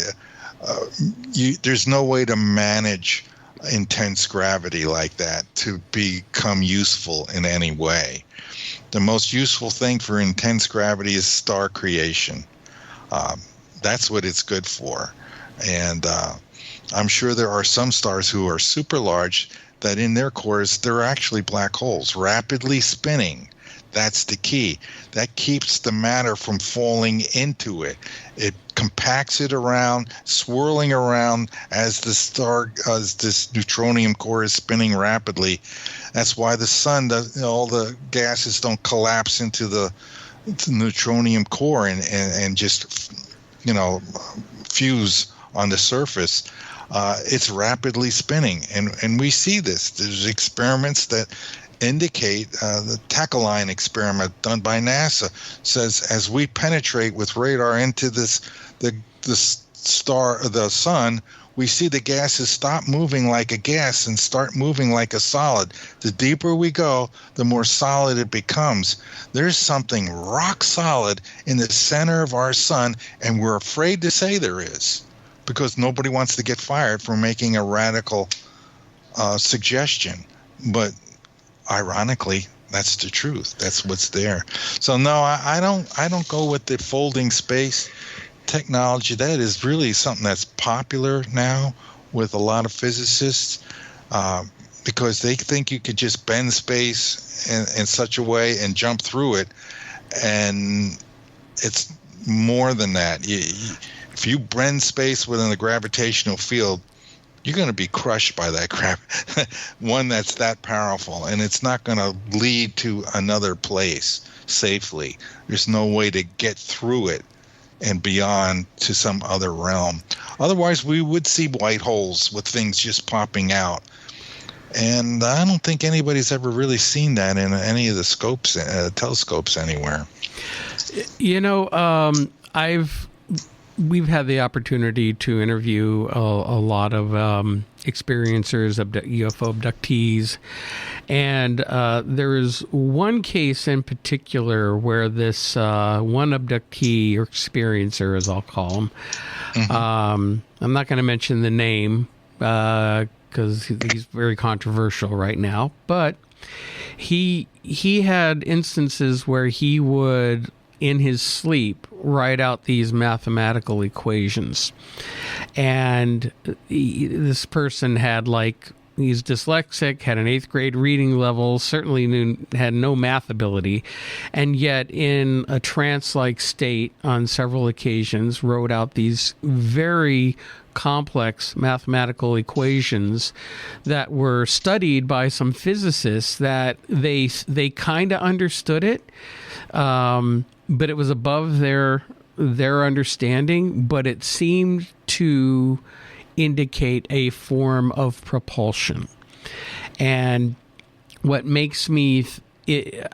There's no way to manage intense gravity like that to become useful in any way. The most useful thing for intense gravity is star creation. That's what it's good for. And I'm sure there are some stars who are super large that in their cores, they're actually black holes, rapidly spinning. That's the key. That keeps the matter from falling into it. It compacts it around, swirling around as this neutronium core is spinning rapidly. That's why the sun all the gases don't collapse into the neutronium core and just fuse on the surface. It's rapidly spinning, and we see this. There's experiments that indicate the Tackleline experiment done by NASA says as we penetrate with radar into the sun, we see the gases stop moving like a gas and start moving like a solid. The deeper we go, the more solid it becomes. There's something rock solid in the center of our sun, and we're afraid to say there is, because nobody wants to get fired for making a radical suggestion. But ironically, that's the truth. That's what's there. So no, I don't go with the folding space technology. That is really something that's popular now with a lot of physicists. because they think you could just bend space in such a way and jump through it, and it's more than that. If you bend space within a gravitational field, you're going to be crushed by that one that's that powerful, and it's not going to lead to another place safely. There's no way to get through it and beyond to some other realm. Otherwise, we would see white holes with things just popping out. And I don't think anybody's ever really seen that in any of the scopes, telescopes anywhere. You know, we've had the opportunity to interview a lot of experiencers, UFO abductees, and there is one case in particular where this one abductee or experiencer, as I'll call him, I'm not going to mention the name because he's very controversial right now, but he had instances where he would, in his sleep, write out these mathematical equations. And this person had, like, he's dyslexic, had an 8th grade reading level, certainly had no math ability, and yet in a trance-like state on several occasions wrote out these very complex mathematical equations that were studied by some physicists that they kind of understood it, but it was above their understanding, but it seemed to indicate a form of propulsion. And what makes me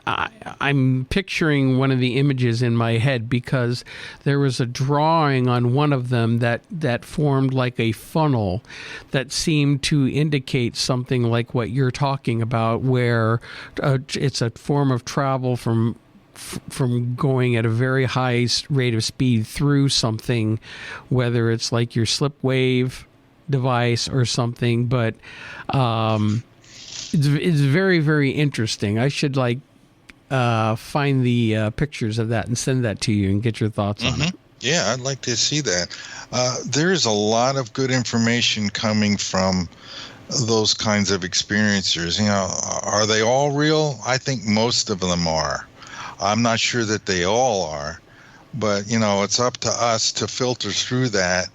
I'm picturing one of the images in my head, because there was a drawing on one of them that formed like a funnel that seemed to indicate something like what you're talking about, where it's a form of travel from going at a very high rate of speed through something, whether it's like your slip wave device or something. But it's very, very interesting. I should find the pictures of that and send that to you and get your thoughts on it. Yeah, I'd like to see that. There's a lot of good information coming from those kinds of experiencers. You know, are they all real? I think most of them are. I'm not sure that they all are, but, you know, it's up to us to filter through that.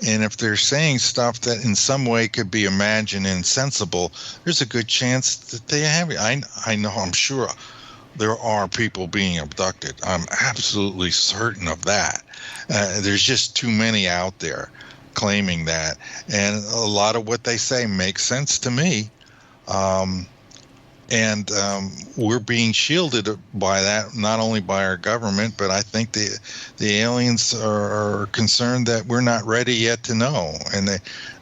And if they're saying stuff that in some way could be imagined and sensible, there's a good chance that they have it. I know, I'm sure there are people being abducted. I'm absolutely certain of that. There's just too many out there claiming that. And a lot of what they say makes sense to me. And we're being shielded by that, not only by our government, but I think the aliens are concerned that we're not ready yet to know. And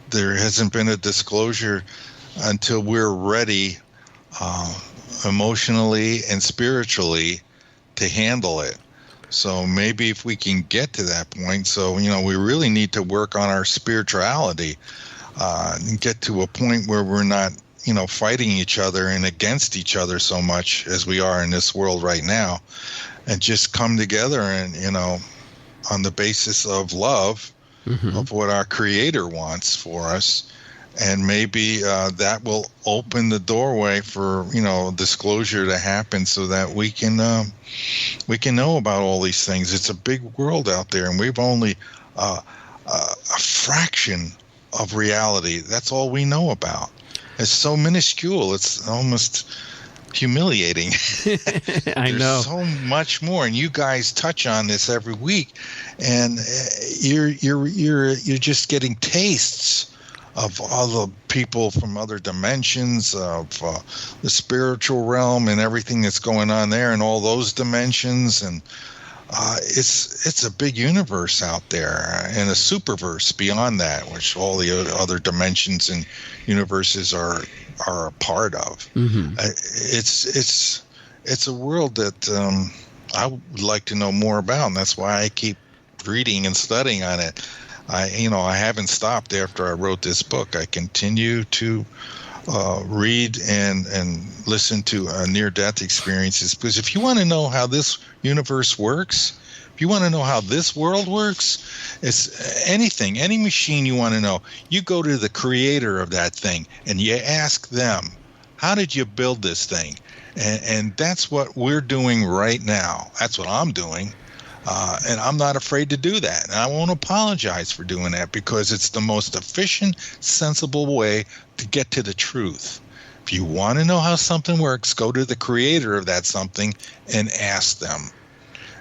there hasn't been a disclosure until we're ready emotionally and spiritually to handle it. So maybe if we can get to that point, so, you know, we really need to work on our spirituality and get to a point where we're not, you know, fighting each other and against each other so much as we are in this world right now, and just come together and, you know, on the basis of love, of what our Creator wants for us. And maybe that will open the doorway for, you know, disclosure to happen, so that we can know about all these things. It's a big world out there, and we've only a fraction of reality. That's all we know about. It's so minuscule. It's almost humiliating. I know. There's so much more, and you guys touch on this every week, and you're just getting tastes of other people from other dimensions, of the spiritual realm and everything that's going on there, and all those dimensions. And it's a big universe out there, and a superverse beyond that, which all the other dimensions and universes are a part of. It's a world that I would like to know more about, and that's why I keep reading and studying on it. I haven't stopped after I wrote this book. I continue to read and listen to near-death experiences, because if you want to know how this universe works, if you want to know how this world works, it's any machine you want to know, you go to the creator of that thing and you ask them, How did you build this thing? And that's what we're doing right now. That's what I'm doing. And I'm not afraid to do that. And I won't apologize for doing that because it's the most efficient, sensible way to get to the truth. If you want to know how something works, go to the creator of that something and ask them.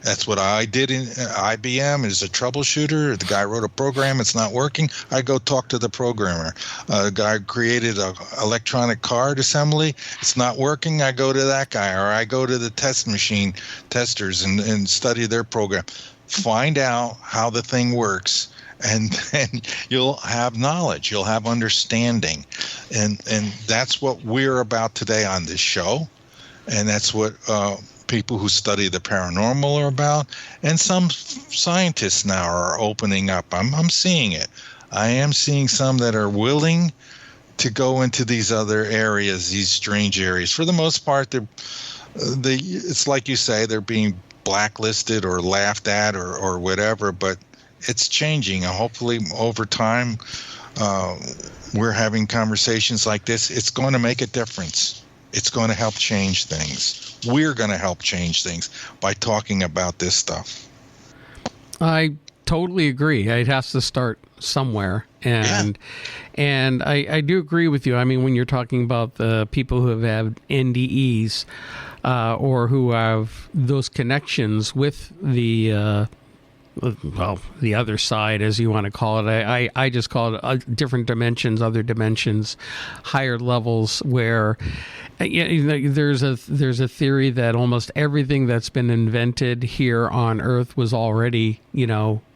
That's what I did in IBM as a troubleshooter. The guy wrote a program, it's not working. I go talk to the programmer. The guy created an electronic card assembly, it's not working. I go to that guy, or I go to the test machine testers and study their program. Find out how the thing works, and then you'll have knowledge, you'll have understanding. And that's what we're about today on this show. And that's what people who study the paranormal are about, and some scientists now are opening up. I'm seeing it. I am seeing some that are willing to go into these other areas, these strange areas. For the most part, it's like you say, they're being blacklisted or laughed at or whatever, but it's changing. Hopefully over time, we're having conversations like this. It's going to make a difference. It's going to help change things. We're going to help change things by talking about this stuff. I totally agree. It has to start somewhere. And I do agree with you. I mean, when you're talking about the people who have had NDEs or who have those connections with the other side, as you want to call it. I just call it different dimensions, other dimensions, higher levels, where there's a theory that almost everything that's been invented here on Earth was already,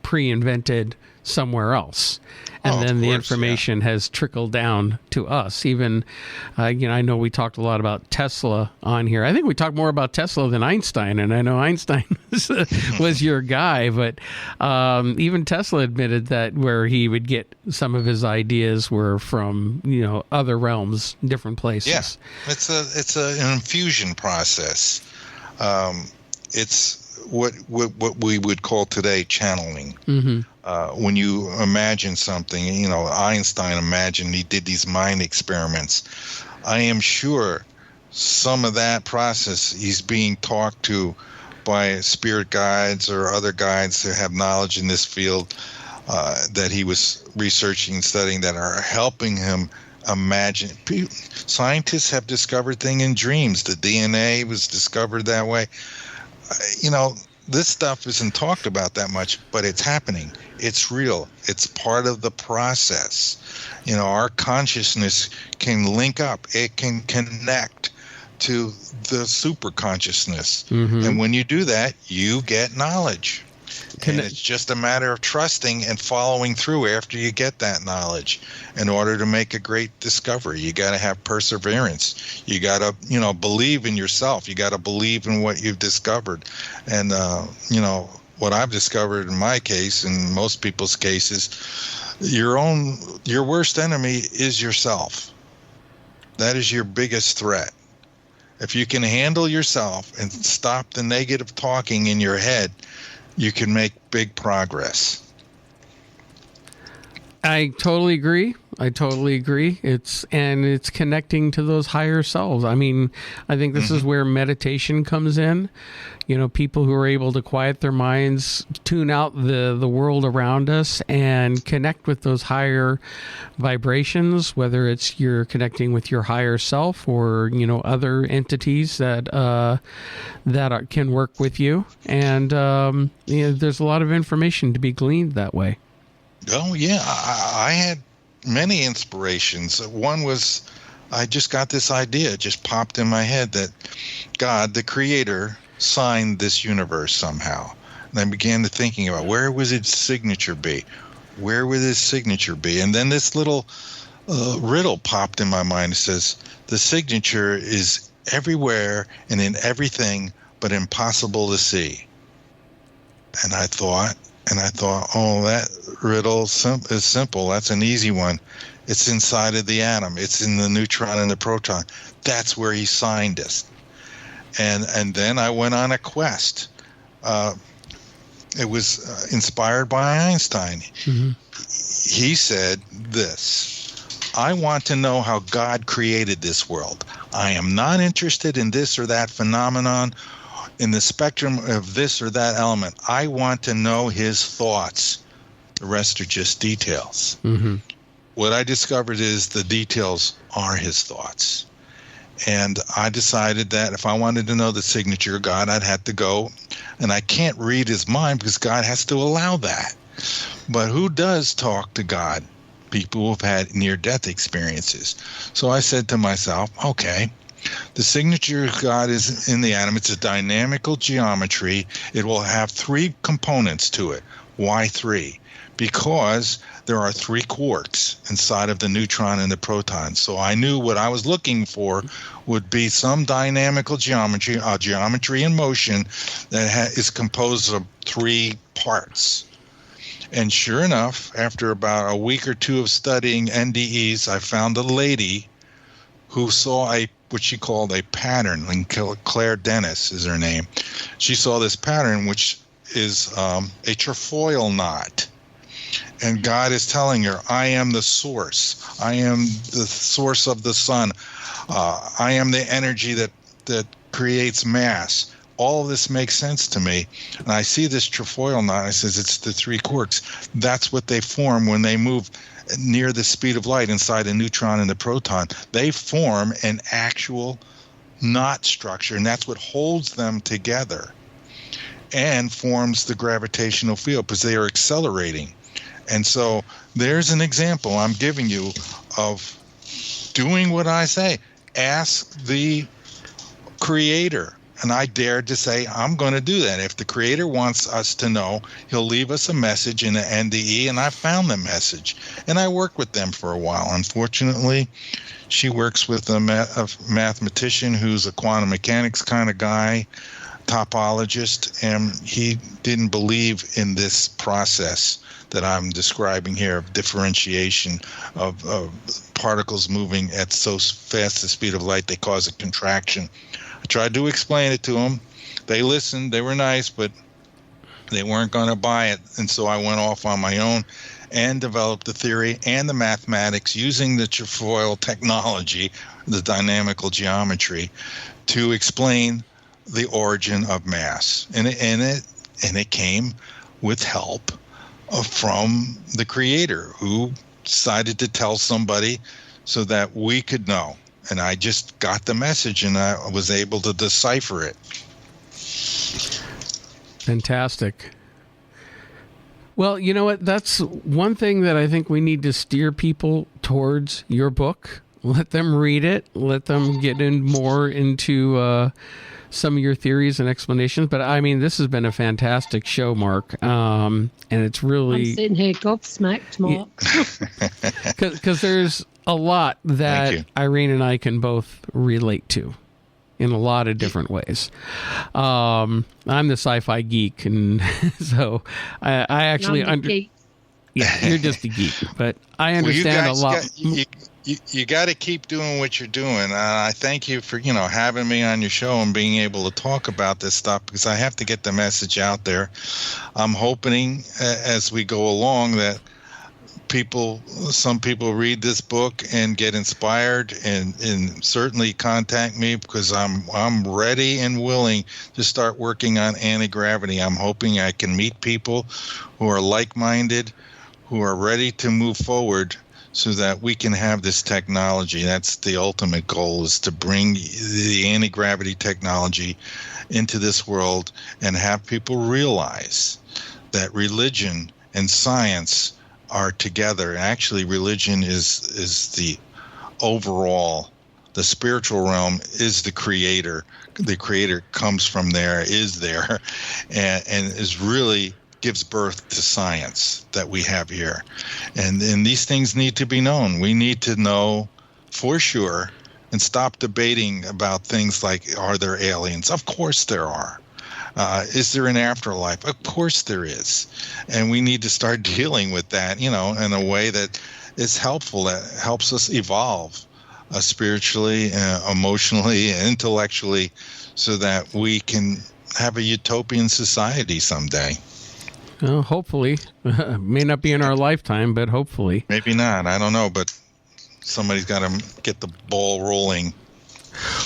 pre-invented somewhere else. And then the information has trickled down to us. Even, I know we talked a lot about Tesla on here. I think we talked more about Tesla than Einstein, and I know Einstein was your guy. But even Tesla admitted that where he would get some of his ideas were from, other realms, different places. Yeah, it's an infusion process. It's what we would call today channeling. Mm-hmm. When you imagine something, Einstein imagined, he did these mind experiments. I am sure some of that process he's being talked to by spirit guides or other guides that have knowledge in this field that he was researching and studying that are helping him imagine. Scientists have discovered things in dreams. The DNA was discovered that way. This stuff isn't talked about that much, but it's happening. It's real. It's part of the process. Our consciousness can link up. It can connect to the super consciousness. Mm-hmm. And when you do that, you get knowledge. And it's just a matter of trusting and following through after you get that knowledge. In order to make a great discovery, you got to have perseverance. You got to, believe in yourself. You got to believe in what you've discovered. And, what I've discovered in my case, in most people's cases, your worst enemy is yourself. That is your biggest threat. If you can handle yourself and stop the negative talking in your head, you can make big progress. I totally agree. It's connecting to those higher selves. I mean, I think this is where meditation comes in. People who are able to quiet their minds, tune out the world around us, and connect with those higher vibrations, whether it's you're connecting with your higher self or, other entities that can work with you. And, there's a lot of information to be gleaned that way. Oh, yeah. I had many inspirations. One was I just got this idea. It just popped in my head that God, the creator, signed this universe somehow. And I began to thinking about where would his signature be? Where would his signature be? And then this little riddle popped in my mind. It says, the signature is everywhere and in everything, but impossible to see. And I thought, oh, that riddle is simple. That's an easy one. It's inside of the atom. It's in the neutron and the proton. That's where he signed us. And then I went on a quest. It was inspired by Einstein. Mm-hmm. He said this: I want to know how God created this world. I am not interested in this or that phenomenon in the spectrum of this or that element. I want to know his thoughts. The rest are just details. Mm-hmm. What I discovered is the details are his thoughts. And I decided that if I wanted to know the signature of God, I'd have to go, and I can't read his mind because God has to allow that. But who does talk to God? People who have had near-death experiences. So I said to myself, okay, the signature of God is in the atom. It's a dynamical geometry. It will have 3 components to it. Why 3? Because there are 3 quarks inside of the neutron and the proton. So I knew what I was looking for would be some dynamical geometry, a geometry in motion that is composed of 3 parts. And sure enough, after about a week or 2 of studying NDEs, I found a lady who saw what she called a pattern. And Claire Dennis is her name. She saw this pattern, which is a trefoil knot. And God is telling her, I am the source. I am the source of the sun. I am the energy that creates mass. All of this makes sense to me. And I see this trefoil knot. I says, it's the 3 quarks. That's what they form when they move near the speed of light inside a neutron and the proton. They form an actual knot structure, and that's what holds them together and forms the gravitational field because they are accelerating. And so there's an example I'm giving you of doing what I say. Ask the Creator. And I dared to say, I'm going to do that. If the Creator wants us to know, he'll leave us a message in the NDE, and I found the message. And I worked with them for a while. Unfortunately, she works with a mathematician who's a quantum mechanics kind of guy, topologist, and he didn't believe in this process that I'm describing here of differentiation of particles moving at so fast the speed of light they cause a contraction. I tried to explain it to them. They listened. They were nice, but they weren't going to buy it. And so I went off on my own and developed the theory and the mathematics using the trefoil technology, the dynamical geometry, to explain the origin of mass. And it came with help from the Creator, who decided to tell somebody so that we could know. And I just got the message, and I was able to decipher it. Fantastic. Well, you know what? That's one thing that I think we need to steer people towards your book. Let them read it. Let them get in more into some of your theories and explanations. But I mean, this has been a fantastic show, Mark. And it's really... I'm sitting here gobsmacked, Mark. Because there's a lot that Irene and I can both relate to in a lot of different ways. I'm the sci-fi geek, and so I actually... Yeah, you're just a geek, but I understand a lot. You got to keep doing what you're doing. I thank you for having me on your show and being able to talk about this stuff, because I have to get the message out there. I'm hoping as we go along that some people read this book and get inspired and certainly contact me, because I'm ready and willing to start working on anti-gravity. I'm hoping I can meet people who are like-minded, who are ready to move forward, so that we can have this technology. That's the ultimate goal, is to bring the anti-gravity technology into this world and have people realize that religion and science are together. Actually, religion is the overall, the spiritual realm is the Creator. The Creator comes from there, is there, and is really gives birth to science that we have here. And these things need to be known. We need to know for sure and stop debating about things like, are there aliens? Of course there are. Is there an afterlife? Of course there is. And we need to start dealing with that, in a way that is helpful, that helps us evolve spiritually, emotionally, and intellectually, so that we can have a utopian society someday. Well, hopefully. May not be in our lifetime, but hopefully. Maybe not. I don't know, but somebody's got to get the ball rolling.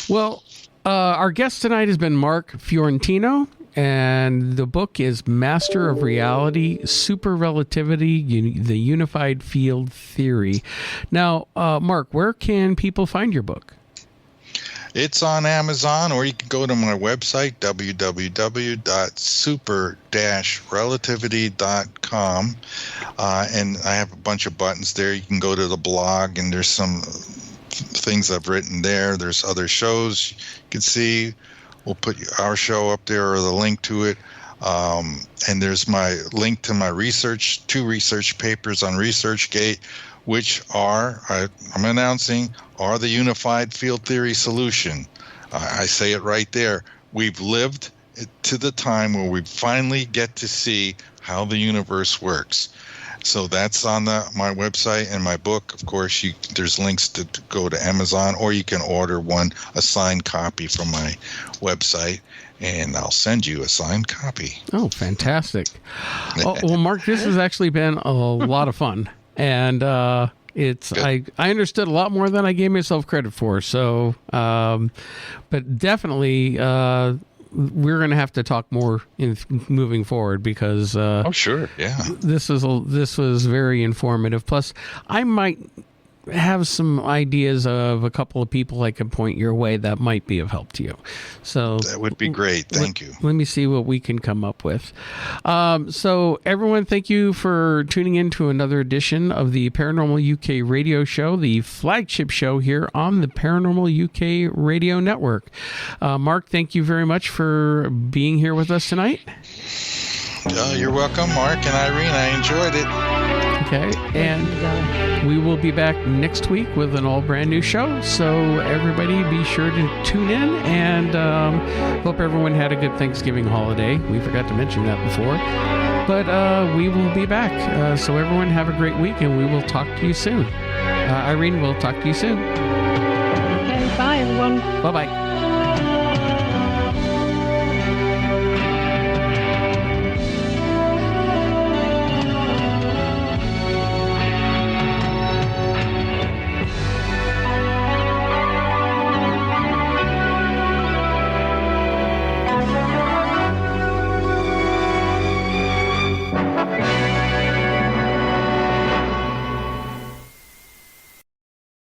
Well, our guest tonight has been Mark Fiorentino, and the book is Master of Reality, Super Relativity, the Unified Field Theory. Now, Mark, where can people find your book? It's on Amazon, or you can go to my website, www.super-relativity.com. And I have a bunch of buttons there. You can go to the blog, and there's some things I've written there. There's other shows you can see. We'll put our show up there or the link to it. And there's my link to my research, 2 research papers on ResearchGate, which are, I'm announcing, are the unified field theory solution. I say it right there. We've lived to the time where we finally get to see how the universe works. So that's on my website and my book. Of course, there's links to go to Amazon, or you can order a signed copy from my website, and I'll send you a signed copy. Oh, fantastic. Well, Mark, this has actually been a lot of fun. And I understood a lot more than I gave myself credit for. So, but definitely, we're going to have to talk more moving forward because. Oh, sure, yeah. This was very informative. Plus, I might have some ideas of a couple of people I can point your way that might be of help to you. So that would be great. Thank you. Let me see what we can come up with. So everyone, thank you for tuning in to another edition of the Paranormal UK radio show, the flagship show here on the Paranormal UK radio network. Mark, thank you very much for being here with us tonight. You're welcome, Mark and Irene. I enjoyed it. Okay, and we will be back next week with an all brand new show. So everybody be sure to tune in, and hope everyone had a good Thanksgiving holiday. We forgot to mention that before. But we will be back. So everyone have a great week, and we will talk to you soon. Irene, we'll talk to you soon. Okay, bye everyone. Bye-bye.